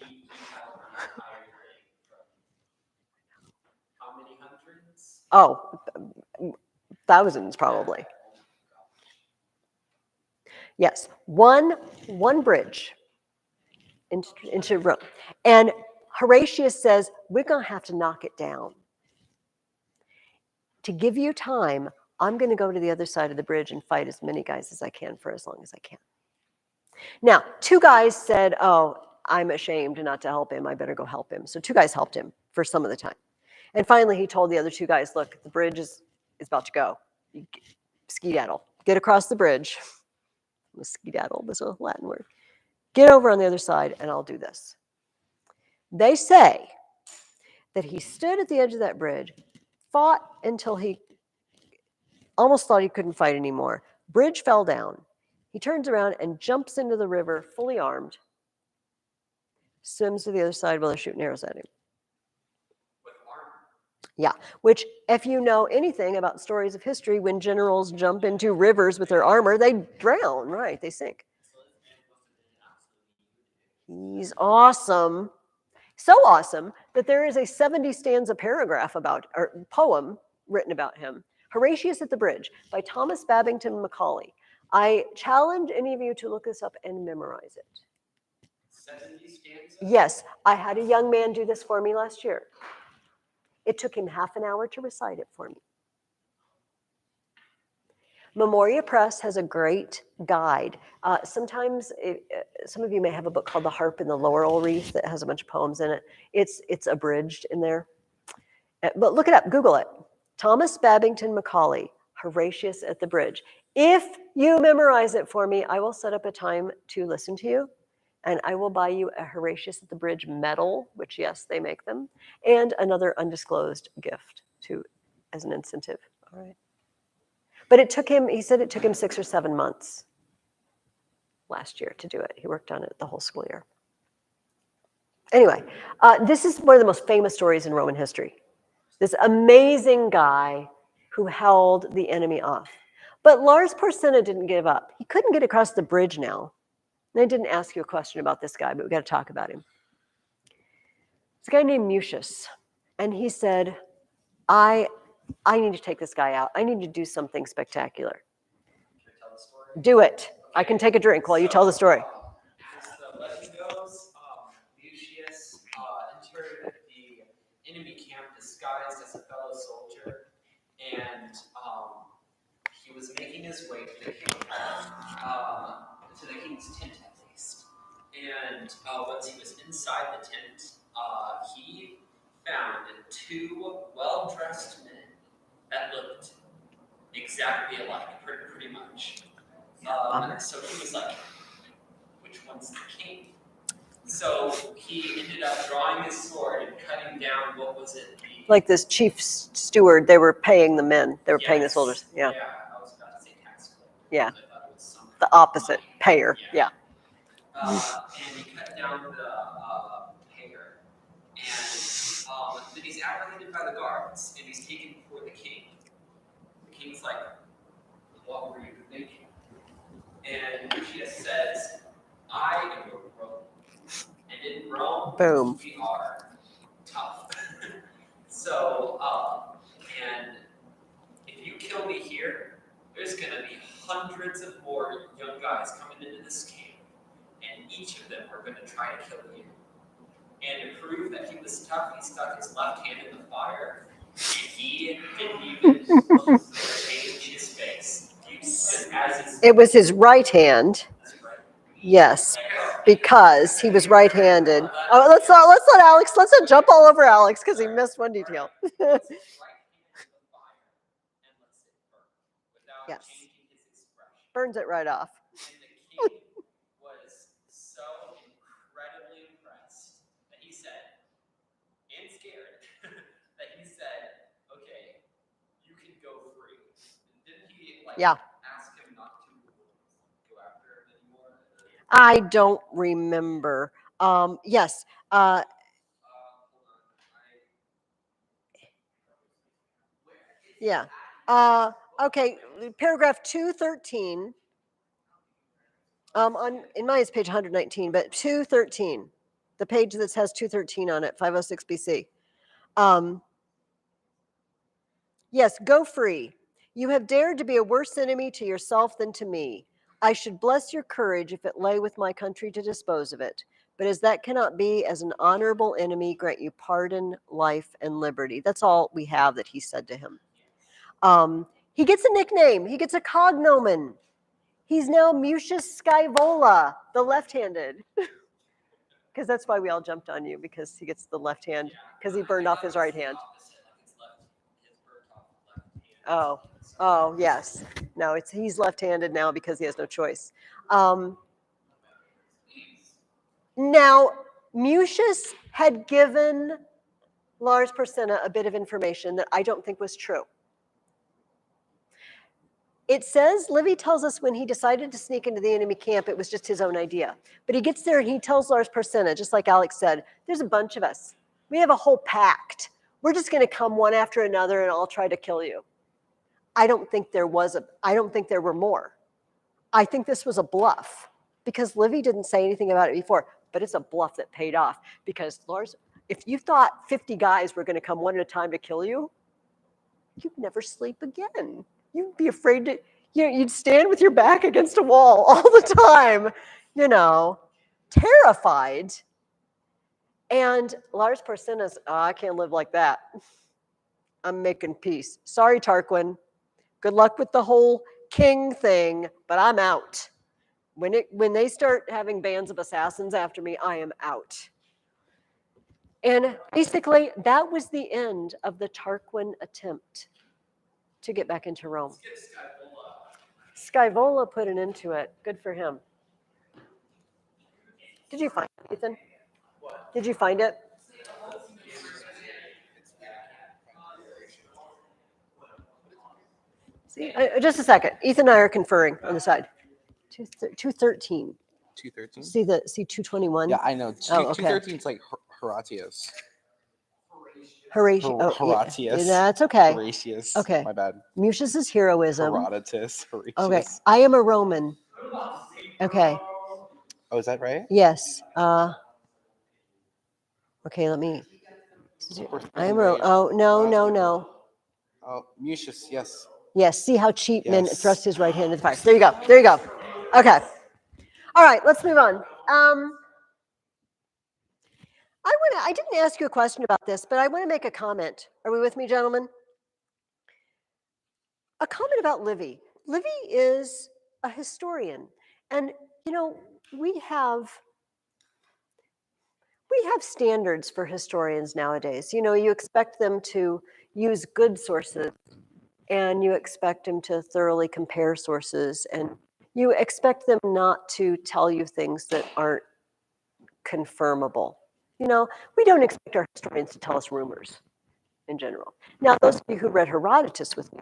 How many hundreds? Oh, thousands probably. Yes, one bridge into Rome. And Horatius says, we're going to have to knock it down. To give you time, I'm going to go to the other side of the bridge and fight as many guys as I can for as long as I can. Now, 2 guys said, oh, I'm ashamed not to help him. I better go help him. So 2 guys helped him for some of the time. And finally, he told the other 2 guys, look, the bridge is about to go. Skedaddle. Get across the bridge. Skedaddle, this is a Latin word. Get over on the other side, and I'll do this. They say that he stood at the edge of that bridge, fought until he almost thought he couldn't fight anymore. Bridge fell down. He turns around and jumps into the river, fully armed, swims to the other side while they're shooting arrows at him. With armor. Yeah, which, if you know anything about stories of history, when generals jump into rivers with their armor, they drown, right? They sink. He's awesome. So awesome that there is a 70-stanza paragraph poem written about him. Horatius at the Bridge by Thomas Babington Macaulay. I challenge any of you to look this up and memorize it. 70 stanzas? Yes, I had a young man do this for me last year. It took him half an hour to recite it for me. Memoria Press has a great guide. Sometimes some of you may have a book called The Harp and the Laurel Wreath that has a bunch of poems in it. It's abridged in there. But look it up, Google it. Thomas Babington Macaulay, Horatius at the Bridge. If you memorize it for me, I will set up a time to listen to you, and I will buy you a Horatius at the Bridge medal, which, yes, they make them, and another undisclosed gift as an incentive. All right. But he said it took him 6 or 7 months last year to do it. He worked on it the whole school year. Anyway, this is one of the most famous stories in Roman history. This amazing guy who held the enemy off. But Lars Porsena didn't give up. He couldn't get across the bridge now. And I didn't ask you a question about this guy, but we got to talk about him. This guy named Mucius, and he said, I need to take this guy out. I need to do something spectacular. Can I tell the story? Do it. I can take a drink while you tell the story. As the legend goes, Lucius entered the enemy camp disguised as a fellow soldier, and he was making his way to the king's tent at least. And once he was inside the tent, he found two well-dressed men that looked exactly alike, pretty much. So he was like, which one's the king? So he ended up drawing his sword and cutting down, what was it? Like this chief steward, they were paying the men. They were paying the soldiers. Yeah. Yeah, I was about to say tax collector. Yeah. I thought it was something. The opposite, payer. Yeah. And he cut down the payer. And then he's apprehended by the guards, and he's taken before the king. The king's like, what were you thinking? And Lucius says, I am a Roman. And in Rome, Boom. we are tough. So, and if you kill me here, there's going to be hundreds of more young guys coming into this camp, and each of them are going to try to kill you. And to prove that he was tough, he stuck his left hand in the fire, and he didn't even change his face. It was his right hand. Yes, because he was right-handed. Oh, let's not jump all over Alex because he missed one detail. Yes. Burns it right off. And the king was so incredibly impressed that he said, and scared, that he said, okay, you can go free. And didn't he ask him not to go after him anymore? I don't remember. Yes. Hold on. Yeah. Okay. Paragraph 213. In mine it's page 119, but 213, the page that says 213 on it, 506 BC. Yes, go free. You have dared to be a worse enemy to yourself than to me. I should bless your courage if it lay with my country to dispose of it. But as that cannot be, as an honorable enemy, grant you pardon, life, and liberty. That's all we have that he said to him. He gets a nickname. He gets a cognomen. He's now Mucius Scaevola, the left-handed. Because that's why we all jumped on you, because he gets the left hand, because he burned off his right hand. Oh, yes. No, he's left-handed now because he has no choice. Now, Mucius had given Lars Porsena a bit of information that I don't think was true. It says, Livy tells us when he decided to sneak into the enemy camp, it was just his own idea. But he gets there and he tells Lars Porsena, just like Alex said, there's a bunch of us. We have a whole pact. We're just going to come one after another and I'll try to kill you. I don't think there were more. I think this was a bluff because Livy didn't say anything about it before, but it's a bluff that paid off because Lars, if you thought 50 guys were going to come one at a time to kill you, you'd never sleep again. You'd be afraid to, you'd stand with your back against a wall all the time, terrified. And Lars Porsena's, I can't live like that. I'm making peace. Sorry, Tarquin. Good luck with the whole king thing, but I'm out. When they start having bands of assassins after me, I am out. And basically, that was the end of the Tarquin attempt to get back into Rome. Scaevola put an end to it. Good for him. Did you find it, Ethan? Did you find it? See, just a second. Ethan and I are conferring on the side. 213. 213? See 221? Yeah, I know. Oh, okay. 213 is like Horatius. Horatius. That's okay. Horatius. Okay. My bad. Mucius's heroism. Horatius. Horatius. Okay. I am a Roman. Okay. Oh, is that right? Yes. Okay, let me I'm wrong. Oh, no, no, no. Oh, Mucius, yes. Yes, see how Cheatman Yes. thrust his right hand into the fire. There you go. There you go. Okay. All right, let's move on. I didn't ask you a question about this, but I want to make a comment. Are we with me, gentlemen? A comment about Livy. Livy is a historian. And, you know, we have standards for historians nowadays. You know, you expect them to use good sources, and you expect them to thoroughly compare sources, and you expect them not to tell you things that aren't confirmable. You know, we don't expect our historians to tell us rumors in general. Now, those of you who read Herodotus with me,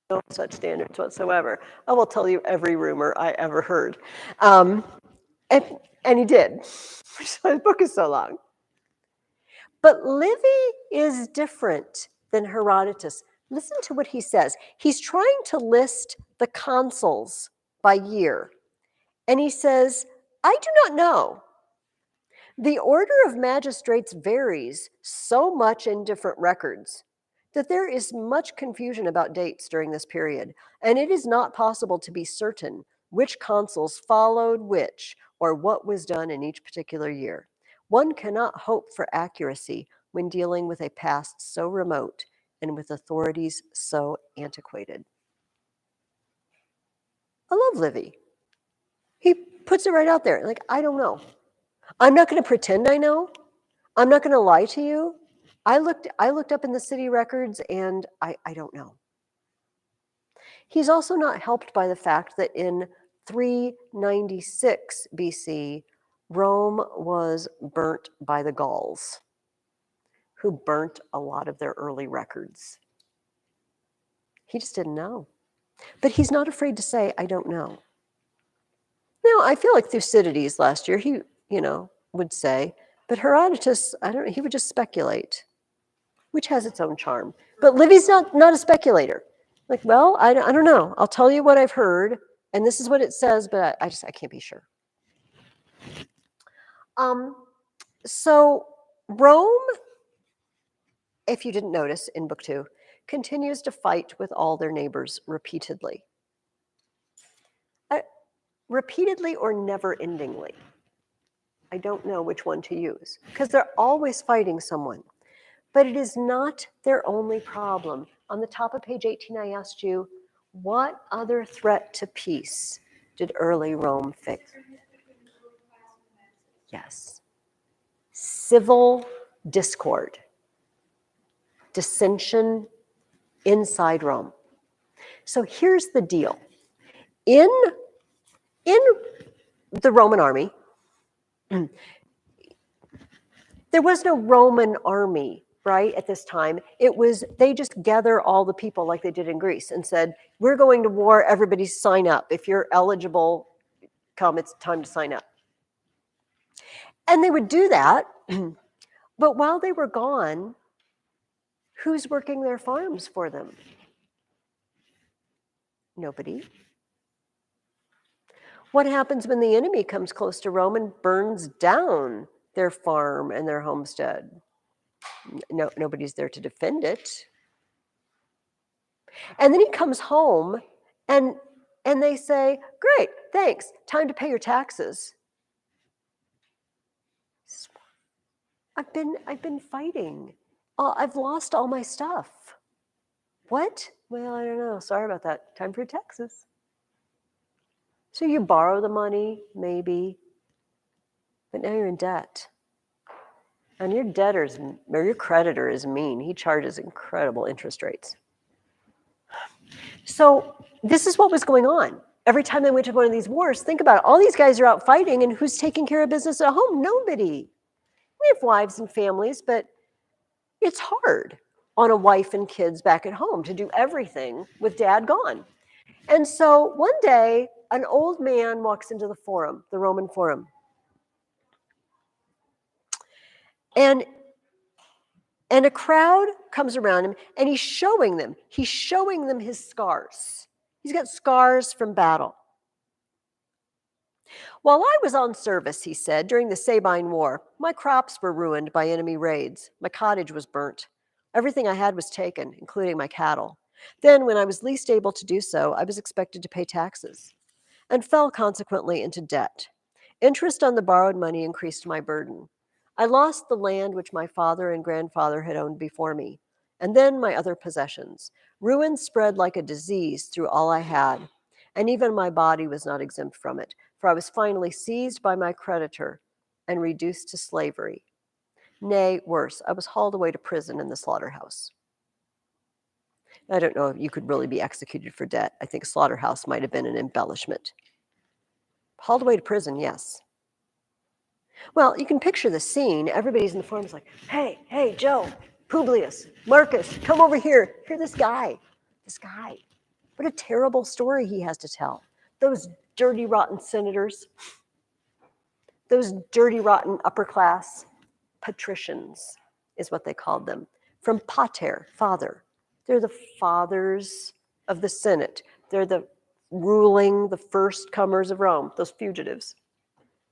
no such standards whatsoever. I will tell you every rumor I ever heard. And he did, which is why his book is so long. But Livy is different than Herodotus. Listen to what he says. He's trying to list the consuls by year. And he says, I do not know. The order of magistrates varies so much in different records that there is much confusion about dates during this period, and it is not possible to be certain which consuls followed which or what was done in each particular year. One cannot hope for accuracy when dealing with a past so remote and with authorities so antiquated. I love Livy. He puts it right out there, like, I don't know. I'm not going to pretend I know. I'm not going to lie to you. I looked up in the city records and I don't know. He's also not helped by the fact that in 396 BC, Rome was burnt by the Gauls, who burnt a lot of their early records. He just didn't know. But he's not afraid to say, I don't know. Now, I feel like Thucydides last year, he, would say, but Herodotus, he would just speculate, which has its own charm. But Livy's not a speculator. Like, well, I don't know. I'll tell you what I've heard, and this is what it says, but I can't be sure. So Rome, if you didn't notice in Book 2, continues to fight with all their neighbors repeatedly. Repeatedly or never-endingly. I don't know which one to use, because they're always fighting someone. But it is not their only problem. On the top of page 18, I asked you, what other threat to peace did early Rome face? Yes. Civil discord, dissension inside Rome. So here's the deal. In the Roman army, there was no Roman army, right, at this time. They just gather all the people like they did in Greece and said, we're going to war, everybody sign up. If you're eligible, come, it's time to sign up. And they would do that, but while they were gone, who's working their farms for them? Nobody. What happens when the enemy comes close to Rome and burns down their farm and their homestead? No, nobody's there to defend it. And then he comes home and they say, great, thanks, time to pay your taxes. I've been fighting. I've lost all my stuff. What? Well, I don't know. Sorry about that. Time for your taxes. So you borrow the money, maybe, but now you're in debt. And your your creditor is mean. He charges incredible interest rates. So this is what was going on. Every time they went to one of these wars, think about it. All these guys are out fighting, and who's taking care of business at home? Nobody. We have wives and families, but it's hard on a wife and kids back at home to do everything with dad gone. And so one day, an old man walks into the forum, the Roman forum. And a crowd comes around him, and he's showing them his scars. He's got scars from battle. While I was on service, he said, during the Sabine War, my crops were ruined by enemy raids. My cottage was burnt. Everything I had was taken, including my cattle. Then, when I was least able to do so, I was expected to pay taxes and fell consequently into debt. Interest on the borrowed money increased my burden. I lost the land which my father and grandfather had owned before me, and then my other possessions. Ruin spread like a disease through all I had, and even my body was not exempt from it, for I was finally seized by my creditor and reduced to slavery. Nay, worse, I was hauled away to prison in the slaughterhouse. I don't know if you could really be executed for debt. I think slaughterhouse might have been an embellishment. Hauled away to prison, yes. Well, you can picture the scene. Everybody's in the forum is like, hey, hey, Joe, Publius, Marcus, come over here. Hear this guy. This guy. What a terrible story he has to tell. Those dirty, rotten senators, those dirty, rotten upper class patricians is what they called them. From pater, father. They're the fathers of the Senate. They're the ruling, the first comers of Rome, those fugitives.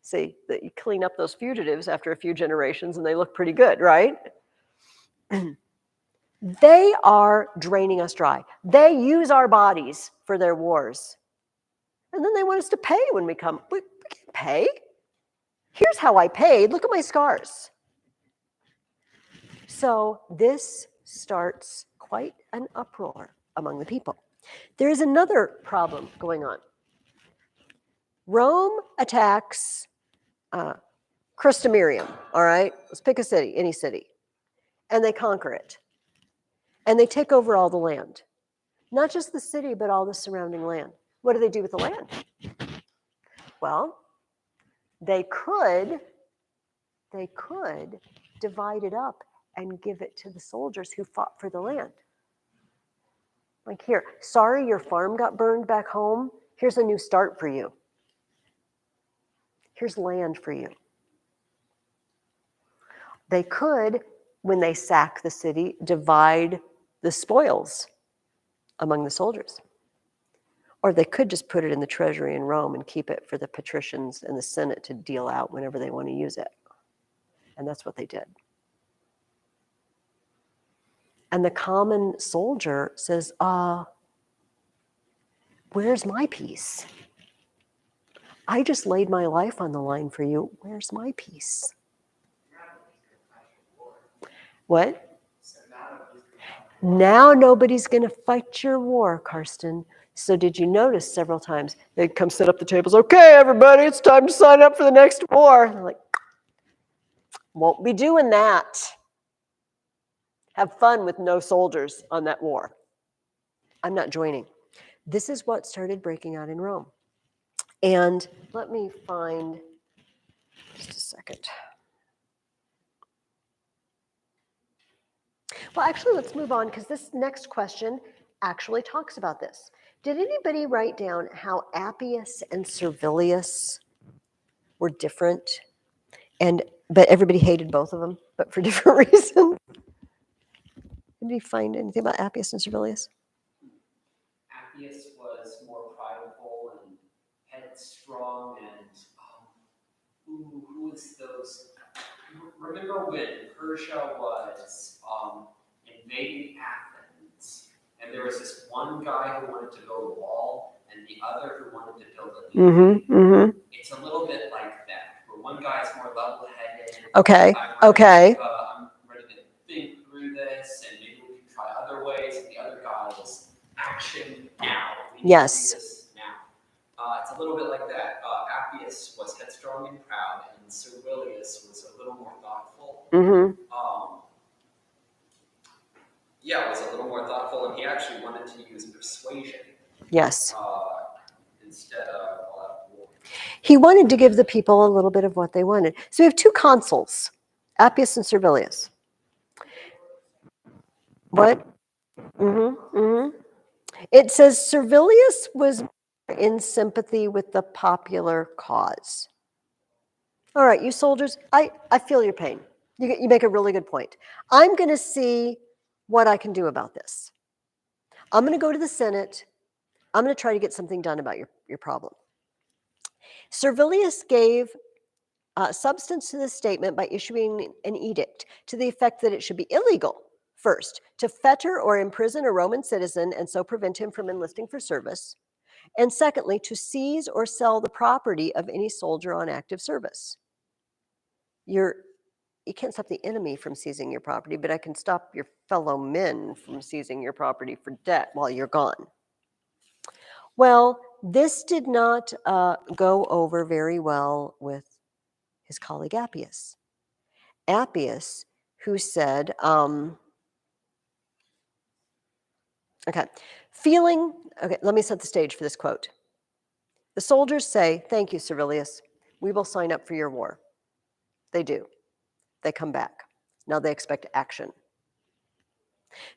See, that you clean up those fugitives after a few generations and they look pretty good, right? They are draining us dry. They use our bodies for their wars. And then they want us to pay when we come. We can't pay. Here's how I paid. Look at my scars. So this starts quite an uproar among the people. There is another problem going on. Rome attacks Christomirium, all right? Let's pick a city, any city. And they conquer it. And they take over all the land. Not just the city, but all the surrounding land. What do they do with the land? Well, they could divide it up and give it to the soldiers who fought for the land. Like here, sorry your farm got burned back home. Here's a new start for you. Here's land for you. They could, when they sack the city, divide the spoils among the soldiers. Or they could just put it in the treasury in Rome and keep it for the patricians and the Senate to deal out whenever they want to use it. And that's what they did. And the common soldier says, where's my peace? I just laid my life on the line for you. Where's my peace? What? Now nobody's going to fight your war, Karsten. So did you notice several times they'd come set up the tables? Okay, everybody, it's time to sign up for the next war. They're like, won't be doing that. Have fun with no soldiers on that war. I'm not joining. This is what started breaking out in Rome. And let me find, just a second. Well, actually, let's move on because this next question actually talks about this. Did anybody write down how Appius and Servilius were different? But everybody hated both of them, but for different reasons. Did you find anything about Appius and Servilius? Appius was more prideful and headstrong, and who was those? Remember when Persia was invading Athens, and there was this one guy who wanted to build a wall, and the other who wanted to build a new one? It's a little bit like that, where one guy is more level-headed. Okay. I'm ready to think through this, and maybe we can try other ways. And the other guy is action now. We need to do this now. It's a little bit like that. Appius was headstrong and proud, and Servilius was a little more thoughtful. Was a little more thoughtful, and he actually wanted to use persuasion. Yes. Instead of war. He wanted to give the people a little bit of what they wanted. So we have two consuls, Appius and Servilius. What? It says Servilius was in sympathy with the popular cause. All right, you soldiers, I feel your pain. You make a really good point. I'm going to see what I can do about this. I'm going to go to the Senate. I'm going to try to get something done about your problem. Servilius gave substance to this statement by issuing an edict to the effect that it should be illegal, first, to fetter or imprison a Roman citizen and so prevent him from enlisting for service, and secondly, to seize or sell the property of any soldier on active service. You can't stop the enemy from seizing your property, but I can stop your fellow men from seizing your property for debt while you're gone. Well, this did not go over very well with his colleague Appius. Appius, who said, okay, let me set the stage for this quote. The soldiers say, "Thank you, Servilius. We will sign up for your war." They do. They come back. Now they expect action.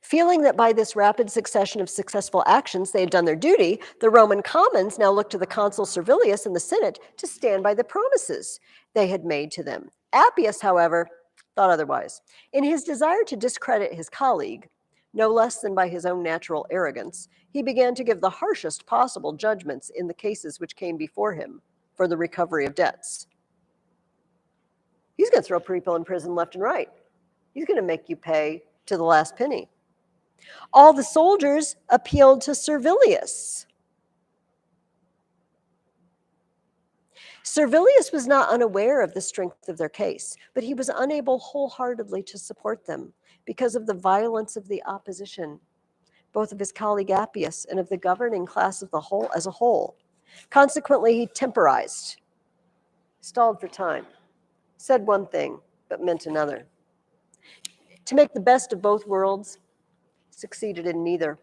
Feeling that by this rapid succession of successful actions they had done their duty, the Roman commons now looked to the consul Servilius and the Senate to stand by the promises they had made to them. Appius, however, thought otherwise. In his desire to discredit his colleague, no less than by his own natural arrogance, he began to give the harshest possible judgments in the cases which came before him for the recovery of debts. He's going to throw people in prison left and right. He's going to make you pay to the last penny. All the soldiers appealed to Servilius. Servilius was not unaware of the strength of their case, but he was unable wholeheartedly to support them because of the violence of the opposition, both of his colleague Appius and of the governing class of the whole as a whole. Consequently, he temporized, stalled for time, said one thing, but meant another. To make the best of both worlds, succeeded in neither.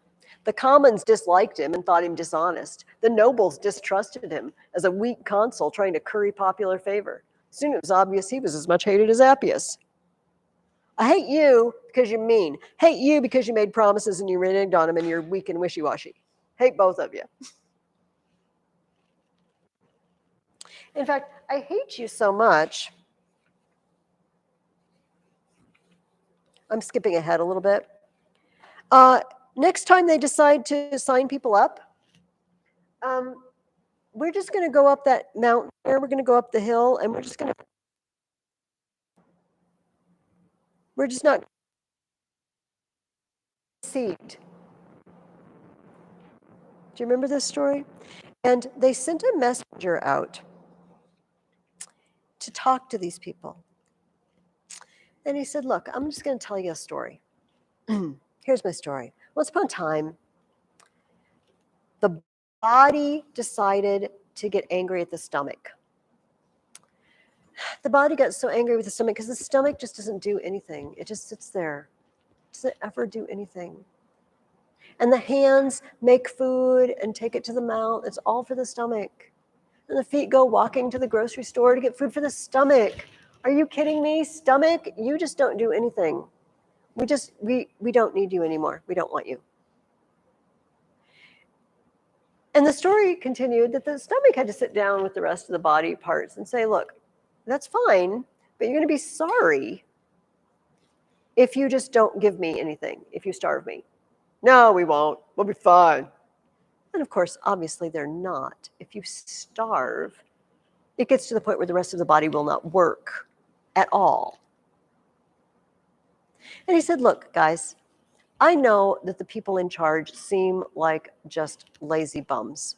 The commons disliked him and thought him dishonest. The nobles distrusted him as a weak consul trying to curry popular favor. Soon it was obvious he was as much hated as Appius. I hate you because you're mean. Hate you because you made promises and you reneged on them and you're weak and wishy-washy. Hate both of you. In fact, I hate you so much. I'm skipping ahead a little bit. Next time they decide to sign people up, we're just going to go up that mountain there. We're going to go up the hill, and we're just not deceived. Do you remember this story? And they sent a messenger out to talk to these people. And he said, look, I'm just going to tell you a story. Here's my story. Once upon a time, the body decided to get angry at the stomach. The body got so angry with the stomach because the stomach just doesn't do anything. It just sits there. It doesn't ever do anything. And the hands make food and take it to the mouth. It's all for the stomach. And the feet go walking to the grocery store to get food for the stomach. Are you kidding me? Stomach, you just don't do anything. We don't need you anymore. We don't want you. And the story continued that the stomach had to sit down with the rest of the body parts and say, look, that's fine, but you're going to be sorry if you just don't give me anything, if you starve me. No, we won't. We'll be fine. And of course, obviously they're not. If you starve, it gets to the point where the rest of the body will not work at all. And he said, look, guys, I know that the people in charge seem like just lazy bums.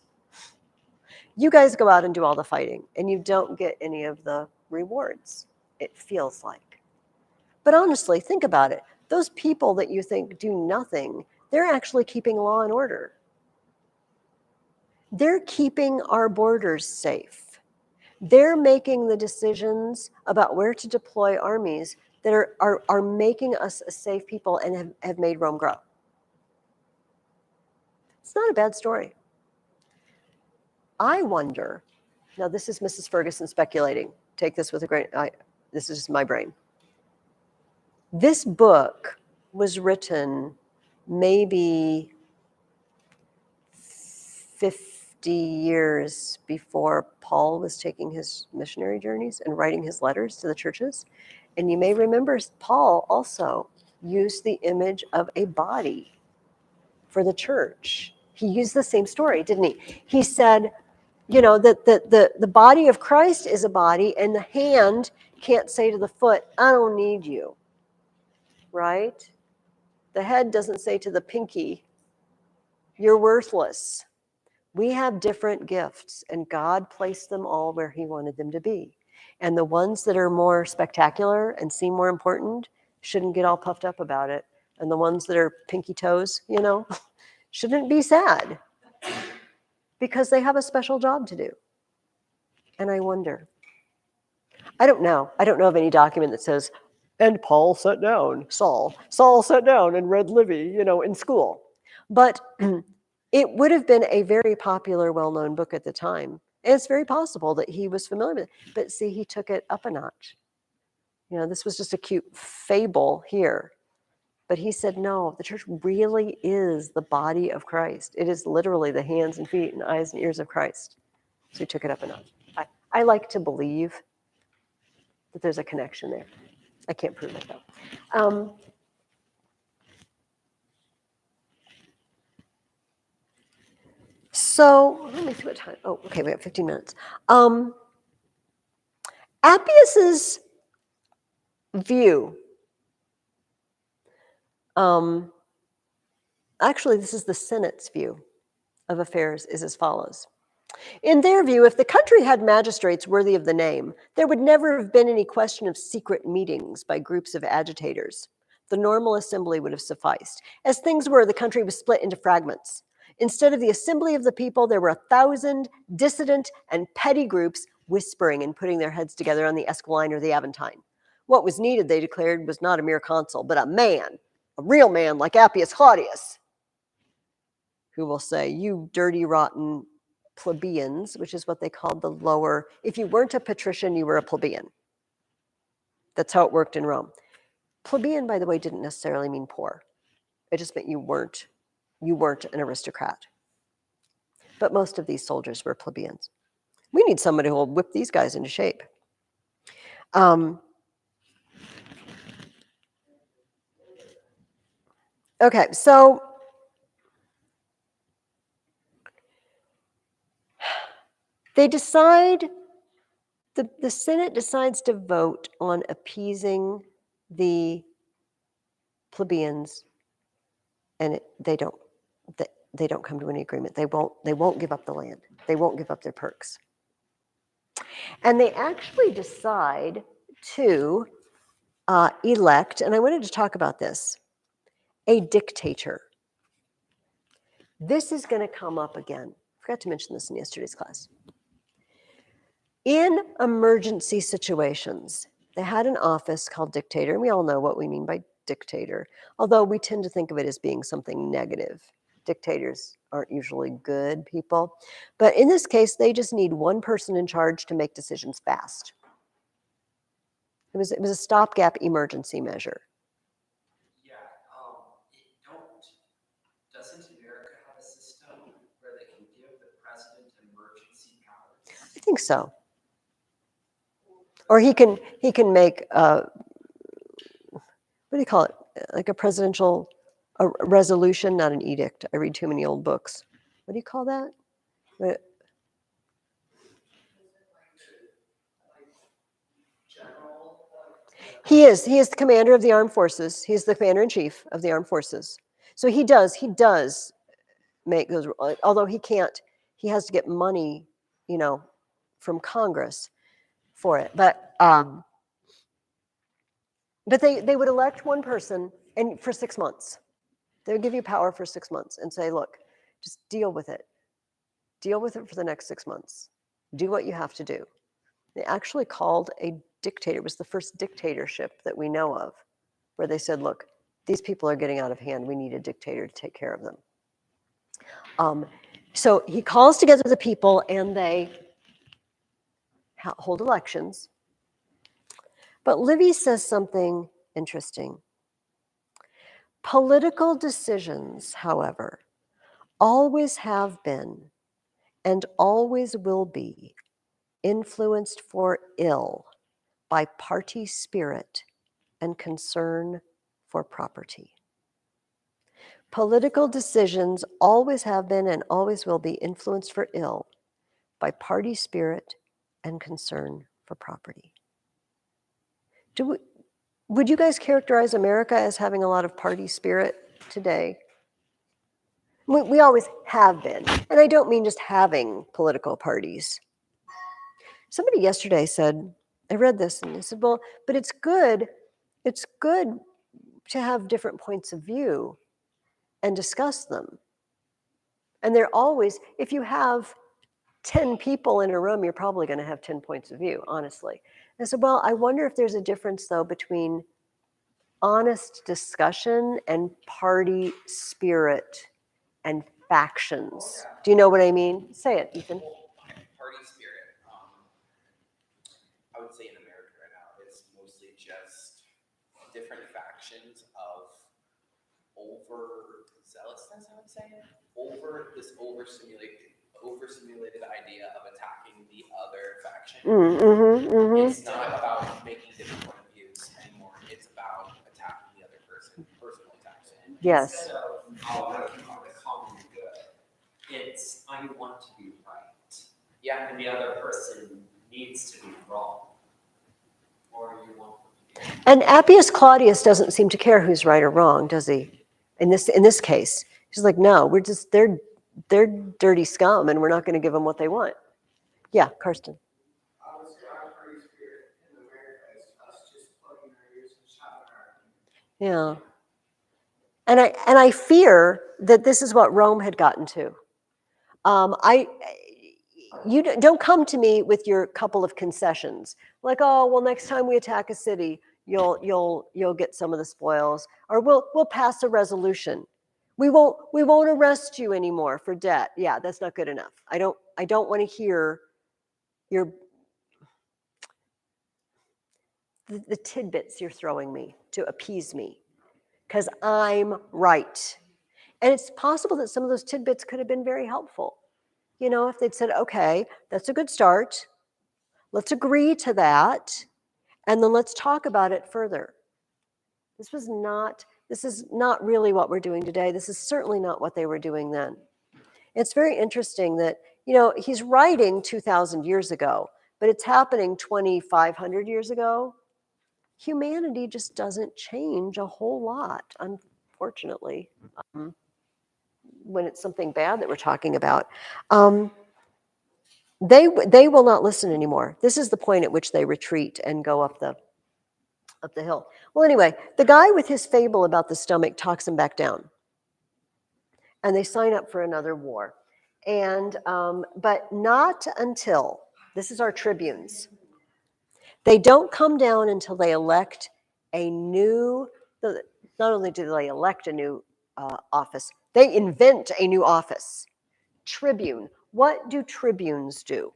You guys go out and do all the fighting, and you don't get any of the rewards, it feels like. But honestly, think about it. Those people that you think do nothing, they're actually keeping law and order. They're keeping our borders safe. They're making the decisions about where to deploy armies that are making us a safe people and have made Rome grow. It's not a bad story. I wonder, now this is Mrs. Ferguson speculating. Take this with a grain, this is just my brain. This book was written maybe 50 years before Paul was taking his missionary journeys and writing his letters to the churches. And you may remember Paul also used the image of a body for the church. He used the same story, didn't he? He said, you know, that the body of Christ is a body, and the hand can't say to the foot, I don't need you, right? The head doesn't say to the pinky, you're worthless. We have different gifts, and God placed them all where he wanted them to be. And the ones that are more spectacular and seem more important shouldn't get all puffed up about it. And the ones that are pinky toes, you know, shouldn't be sad because they have a special job to do. And I wonder, I don't know of any document that says, and Paul sat down, Saul sat down and read Livy, you know, in school. But it would have been a very popular, well-known book at the time. And it's very possible that he was familiar with it. But see, he took it up a notch. You know, this was just a cute fable here. But he said, no, the church really is the body of Christ. It is literally the hands and feet and eyes and ears of Christ. So he took it up a notch. I like to believe that there's a connection there. I can't prove it, though. So let me see what time. Oh, okay, we have 15 minutes. Appius's view. Actually, this is the Senate's view of affairs is as follows. In their view, if the country had magistrates worthy of the name, there would never have been any question of secret meetings by groups of agitators. The normal assembly would have sufficed. As things were, the country was split into fragments. Instead of the assembly of the people, there were 1,000 dissident and petty groups whispering and putting their heads together on the Esquiline or the Aventine. What was needed, they declared, was not a mere consul, but a man, a real man like Appius Claudius, who will say, you dirty, rotten plebeians, which is what they called the lower. If you weren't a patrician, you were a plebeian. That's how it worked in Rome. Plebeian, by the way, didn't necessarily mean poor. It just meant you weren't an aristocrat. But most of these soldiers were plebeians. We need somebody who will whip these guys into shape. Okay, so they decide, the Senate decides to vote on appeasing the plebeians, and they don't come to any agreement. They won't give up the land. They won't give up their perks. And they actually decide to elect, and I wanted to talk about this, a dictator. This is going to come up again. I forgot to mention this in yesterday's class. In emergency situations, they had an office called dictator, and we all know what we mean by dictator, although we tend to think of it as being something negative. Dictators aren't usually good people. But in this case, they just need one person in charge to make decisions fast. It was a stopgap emergency measure. Yeah, doesn't America have a system where they can give the president emergency powers? I think so. Or he can make, what do you call it? Like a presidential resolution, not an edict. I read too many old books. What do you call that? He is the commander of the armed forces. He's the commander in chief of the armed forces. So he does make those, although he can't, he has to get money, from Congress for it. But they would elect one person and for 6 months. They would give you power for 6 months and say, look, just deal with it. Deal with it for the next 6 months. Do what you have to do. They actually called a dictator. It was the first dictatorship that we know of, where they said, look, these people are getting out of hand. We need a dictator to take care of them. So he calls together the people and they hold elections. But Livy says something interesting. Political decisions, however, always have been and always will be influenced for ill by party spirit and concern for property. Political decisions always have been and always will be influenced for ill by party spirit and concern for property. Would you guys characterize America as having a lot of party spirit today? We always have been. And I don't mean just having political parties. Somebody yesterday said, I read this and they said, well, but it's good to have different points of view and discuss them. And they're always, if you have 10 people in a room, you're probably going to have 10 points of view, honestly. And I said, well, I wonder if there's a difference, though, between honest discussion and party spirit and factions. Do you know what I mean? Say it, Ethan. Party spirit. I would say in America right now, it's mostly just different factions of overzealousness, I would say. Overstimulated idea of attacking the other faction. It's not about making different point of views anymore. It's about attacking the other person, personal attacks. Yes. Instead of working for the common good, it's I want to be right. Yeah, and the other person needs to be wrong. Or you want them to be. And Appius Claudius doesn't seem to care who's right or wrong, does he? In this case, he's like, no, they're dirty scum, and we're not going to give them what they want. Yeah, Karsten. I would say our party spirit in America is us just plugging our ears and shouting our Yeah. And I fear that this is what Rome had gotten to. You don't come to me with your couple of concessions, like, oh, well, next time we attack a city, you'll get some of the spoils, or we'll pass a resolution. We won't arrest you anymore for debt. Yeah, that's not good enough. I don't want to hear the tidbits you're throwing me to appease me, because I'm right. And it's possible that some of those tidbits could have been very helpful. You know, if they'd said, okay, that's a good start. Let's agree to that. And then let's talk about it further. This is not really what we're doing today. This is certainly not what they were doing then. It's very interesting that, you know, he's writing 2,000 years ago, but it's happening 2,500 years ago. Humanity just doesn't change a whole lot, unfortunately, when it's something bad that we're talking about. They will not listen anymore. This is the point at which they retreat and go up the hill. Well, anyway, the guy with his fable about the stomach talks him back down. And they sign up for another war. And but not until, this is our tribunes. They don't come down until they elect a new, not only do they elect a new office, they invent a new office. Tribune. What do tribunes do?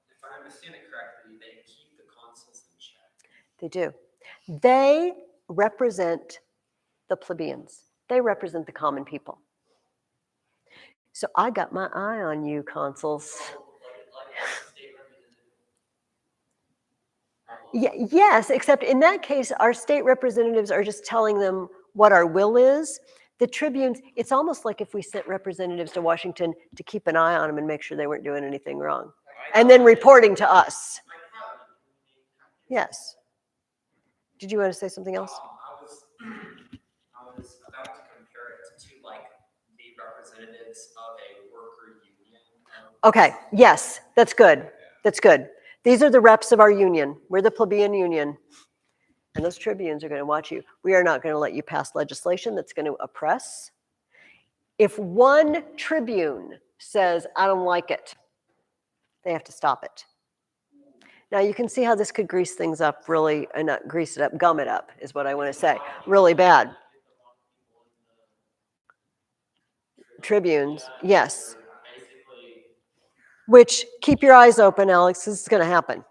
If I understand it correctly, they keep the consuls in check. They do. They represent the plebeians. They represent the common people. So I got my eye on you, consuls. Yeah, yes, except in that case, our state representatives are just telling them what our will is. The tribunes, it's almost like if we sent representatives to Washington to keep an eye on them and make sure they weren't doing anything wrong. And then reporting to us. Yes. Did you want to say something else? I was about to compare it to like the representatives of a worker union. Okay, yes, that's good. That's good. These are the reps of our union. We're the plebeian union. And those tribunes are going to watch you. We are not going to let you pass legislation that's going to oppress. If one tribune says, I don't like it, they have to stop it. Now you can see how this could grease things up really, not grease it up, gum it up is what I want to say, really bad. Tribunes, yes. Which, keep your eyes open, Alex, this is going to happen.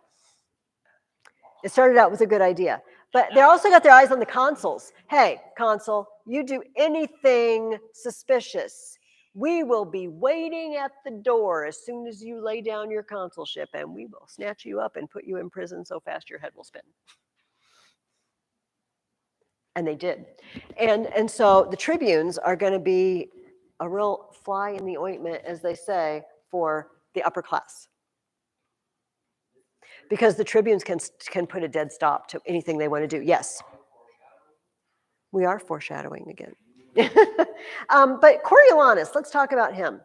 It started out with a good idea. But they also got their eyes on the consuls. Hey, consul, you do anything suspicious, we will be waiting at the door as soon as you lay down your consulship, and we will snatch you up and put you in prison so fast your head will spin. And they did. And so the tribunes are going to be a real fly in the ointment, as they say, for the upper class. Because the tribunes can put a dead stop to anything they want to do. Yes. We are foreshadowing again. But Coriolanus, let's talk about him.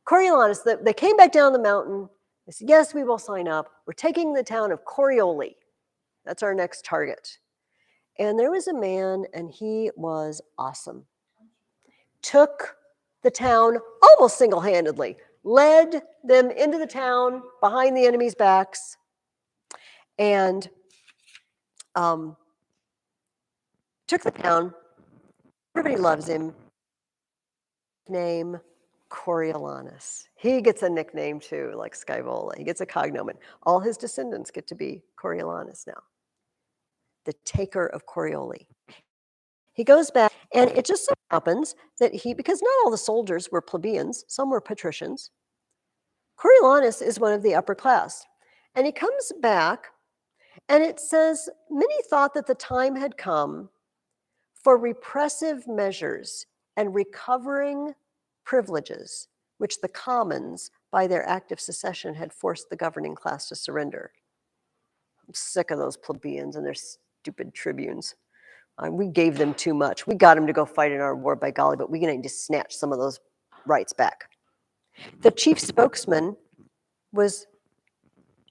Coriolanus, they came back down the mountain. They said, yes, we will sign up. We're taking the town of Corioli. That's our next target. And there was a man, and he was awesome. Took the town almost single-handedly, led them into the town behind the enemy's backs, and took the town. Everybody loves him. Name Coriolanus. He gets a nickname too, like Scaevola. He gets a cognomen. All his descendants get to be Coriolanus now. The taker of Corioli. He goes back, and it just so happens that because not all the soldiers were plebeians, some were patricians. Coriolanus is one of the upper class. And he comes back, and it says, many thought that the time had come for repressive measures and recovering privileges, which the commons, by their act of secession, had forced the governing class to surrender. I'm sick of those plebeians and their stupid tribunes. We gave them too much. We got them to go fight in our war, by golly, but we need to snatch some of those rights back. The chief spokesman was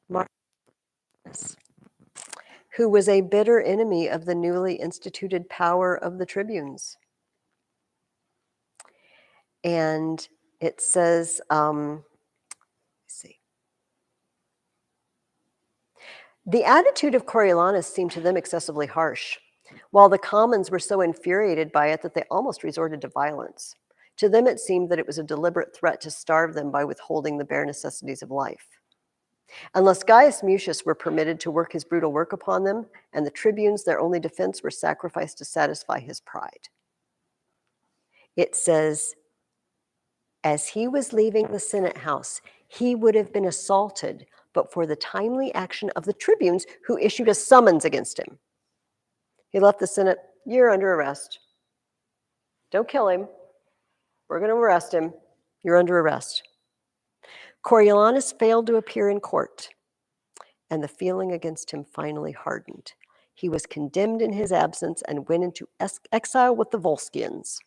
Marcus, who was a bitter enemy of the newly instituted power of the tribunes. And it says, let's see. The attitude of Coriolanus seemed to them excessively harsh, while the commons were so infuriated by it that they almost resorted to violence. To them, it seemed that it was a deliberate threat to starve them by withholding the bare necessities of life. Unless Gaius Mucius were permitted to work his brutal work upon them, and the tribunes, their only defense, were sacrificed to satisfy his pride. It says, as he was leaving the Senate house, he would have been assaulted, but for the timely action of the tribunes who issued a summons against him. He left the Senate. You're under arrest. Don't kill him. We're going to arrest him. You're under arrest. Coriolanus failed to appear in court, and the feeling against him finally hardened. He was condemned in his absence and went into exile with the Volscians,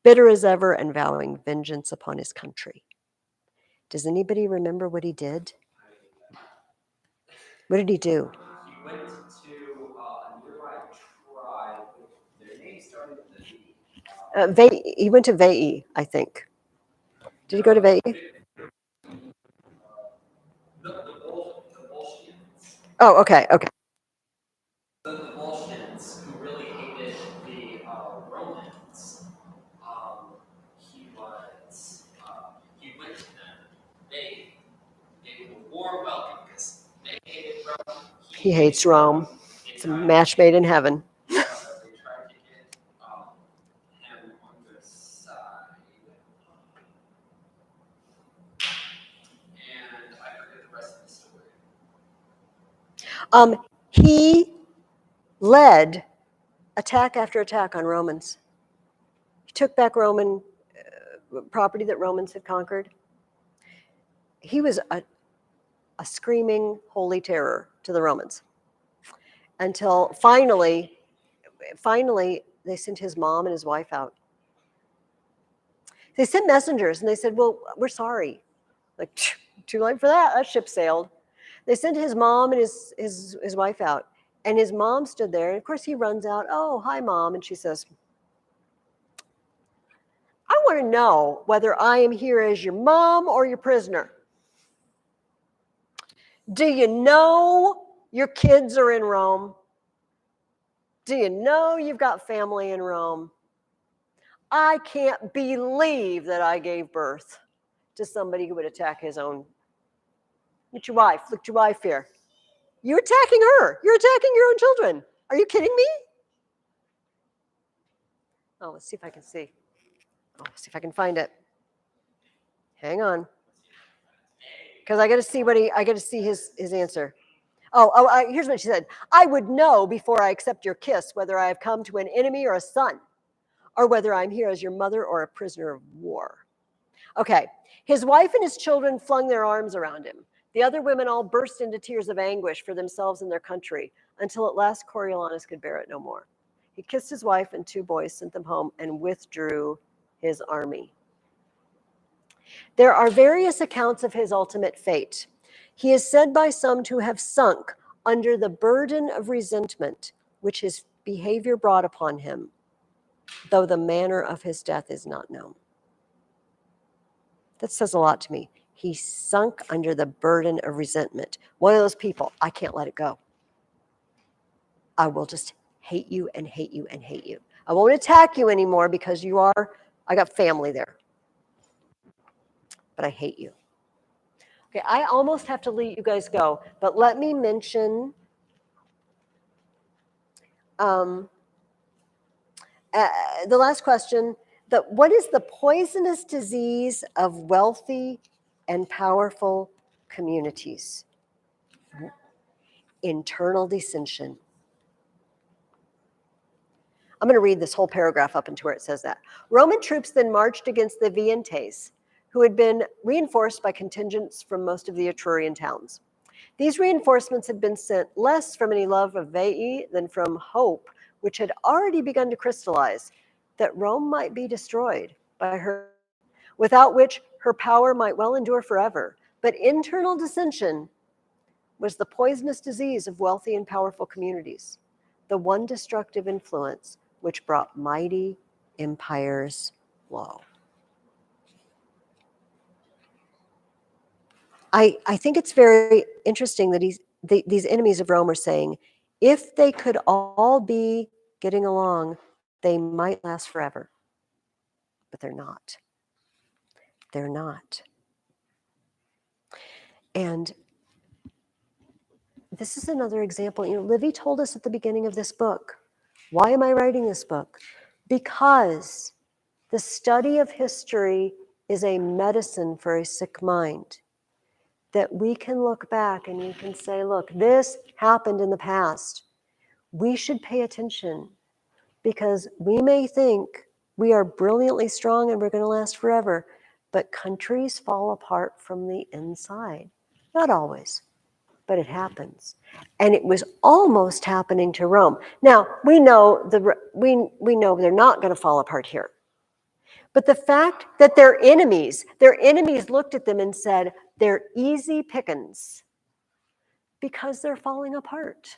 bitter as ever and vowing vengeance upon his country. Does anybody remember what he did? What did he do? He went to a nearby tribe. Their name started with a V. He went to Veii, I think. Did he go to Veii? The Volscians. Oh, okay. The Volscians, who really hated the Romans, he went to them. They gave him a warm welcome because they hated Rome. He hates Rome. It's a match made in heaven. They tried to get him on their side. And I forget the rest of the story. He led attack after attack on Romans. He took back Roman property that Romans had conquered. He was a screaming holy terror to the Romans until finally they sent his mom and his wife out. They sent messengers and they said, well, we're sorry. Like, too late for that. That ship sailed. They sent his mom and his wife out. And his mom stood there. And of course, he runs out. Oh, hi, Mom. And she says, I want to know whether I am here as your mom or your prisoner. Do you know your kids are in Rome? Do you know you've got family in Rome? I can't believe that I gave birth to somebody who would attack his own. Look at your wife. Look at your wife here. You're attacking her. You're attacking your own children. Are you kidding me? Oh, let's see if I can see. Oh, let's see if I can find it. Hang on. Because I got to see his answer. Here's what she said. I would know before I accept your kiss whether I have come to an enemy or a son. or whether I'm here as your mother or a prisoner of war. Okay, his wife and his children flung their arms around him. The other women all burst into tears of anguish for themselves and their country, until at last Coriolanus could bear it no more. He kissed his wife and 2 boys, sent them home, and withdrew his army. There are various accounts of his ultimate fate. He is said by some to have sunk under the burden of resentment which his behavior brought upon him, though the manner of his death is not known. That says a lot to me. He sunk under the burden of resentment. One of those people, I can't let it go. I will just hate you and hate you and hate you. I won't attack you anymore because I got family there. But I hate you. Okay, I almost have to let you guys go, but let me mention the last question. What is the poisonous disease of wealthy and powerful communities? Internal dissension. I'm going to read this whole paragraph up into where it says that. Roman troops then marched against the Veientes, who had been reinforced by contingents from most of the Etrurian towns. These reinforcements had been sent less from any love of Veii than from hope, which had already begun to crystallize, that Rome might be destroyed by her, without which her power might well endure forever. But internal dissension was the poisonous disease of wealthy and powerful communities, the one destructive influence which brought mighty empires low. I think it's very interesting that these enemies of Rome are saying, if they could all be getting along, they might last forever. But they're not. They're not. And this is another example. Livy told us at the beginning of this book, why am I writing this book? Because the study of history is a medicine for a sick mind. That we can look back and we can say, look, this happened in the past. We should pay attention because we may think we are brilliantly strong and we're going to last forever, but countries fall apart from the inside. Not always, but it happens. And it was almost happening to Rome. Now, we know they're not going to fall apart here. But the fact that their enemies looked at them and said, they're easy pickings because they're falling apart.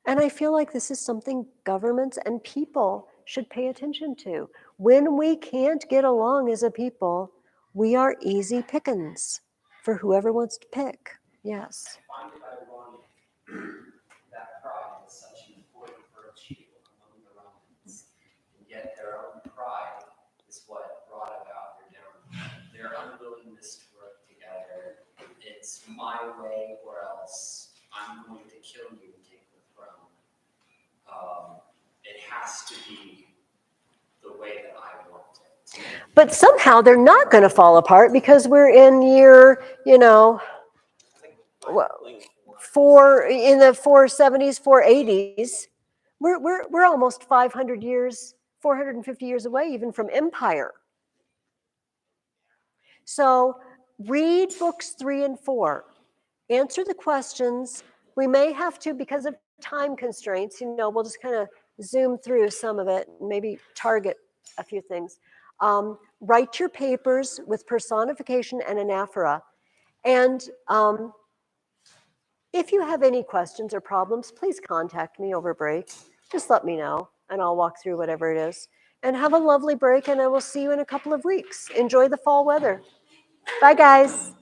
And I feel like this is something governments and people should pay attention to. When we can't get along as a people, we are easy pickings for whoever wants to pick. Yes. I find it ironic that pride is such an important virtue among the Romans, and yet their own pride is what brought about their downfall. Their unwillingness to work together. It's my way or else I'm going to kill you and take the throne. It has to be the way that I want it. But somehow they're not going to fall apart because we're in year, in the 470s, 480s. We're almost 500 years, 450 years away even from empire. So read books 3 and 4. Answer the questions. We may have to, because of time constraints, we'll just kind of zoom through some of it and maybe target a few things. Write your papers with personification and anaphora. And if you have any questions or problems, please contact me over break. Just let me know, and I'll walk through whatever it is. And have a lovely break, and I will see you in a couple of weeks. Enjoy the fall weather. Bye, guys.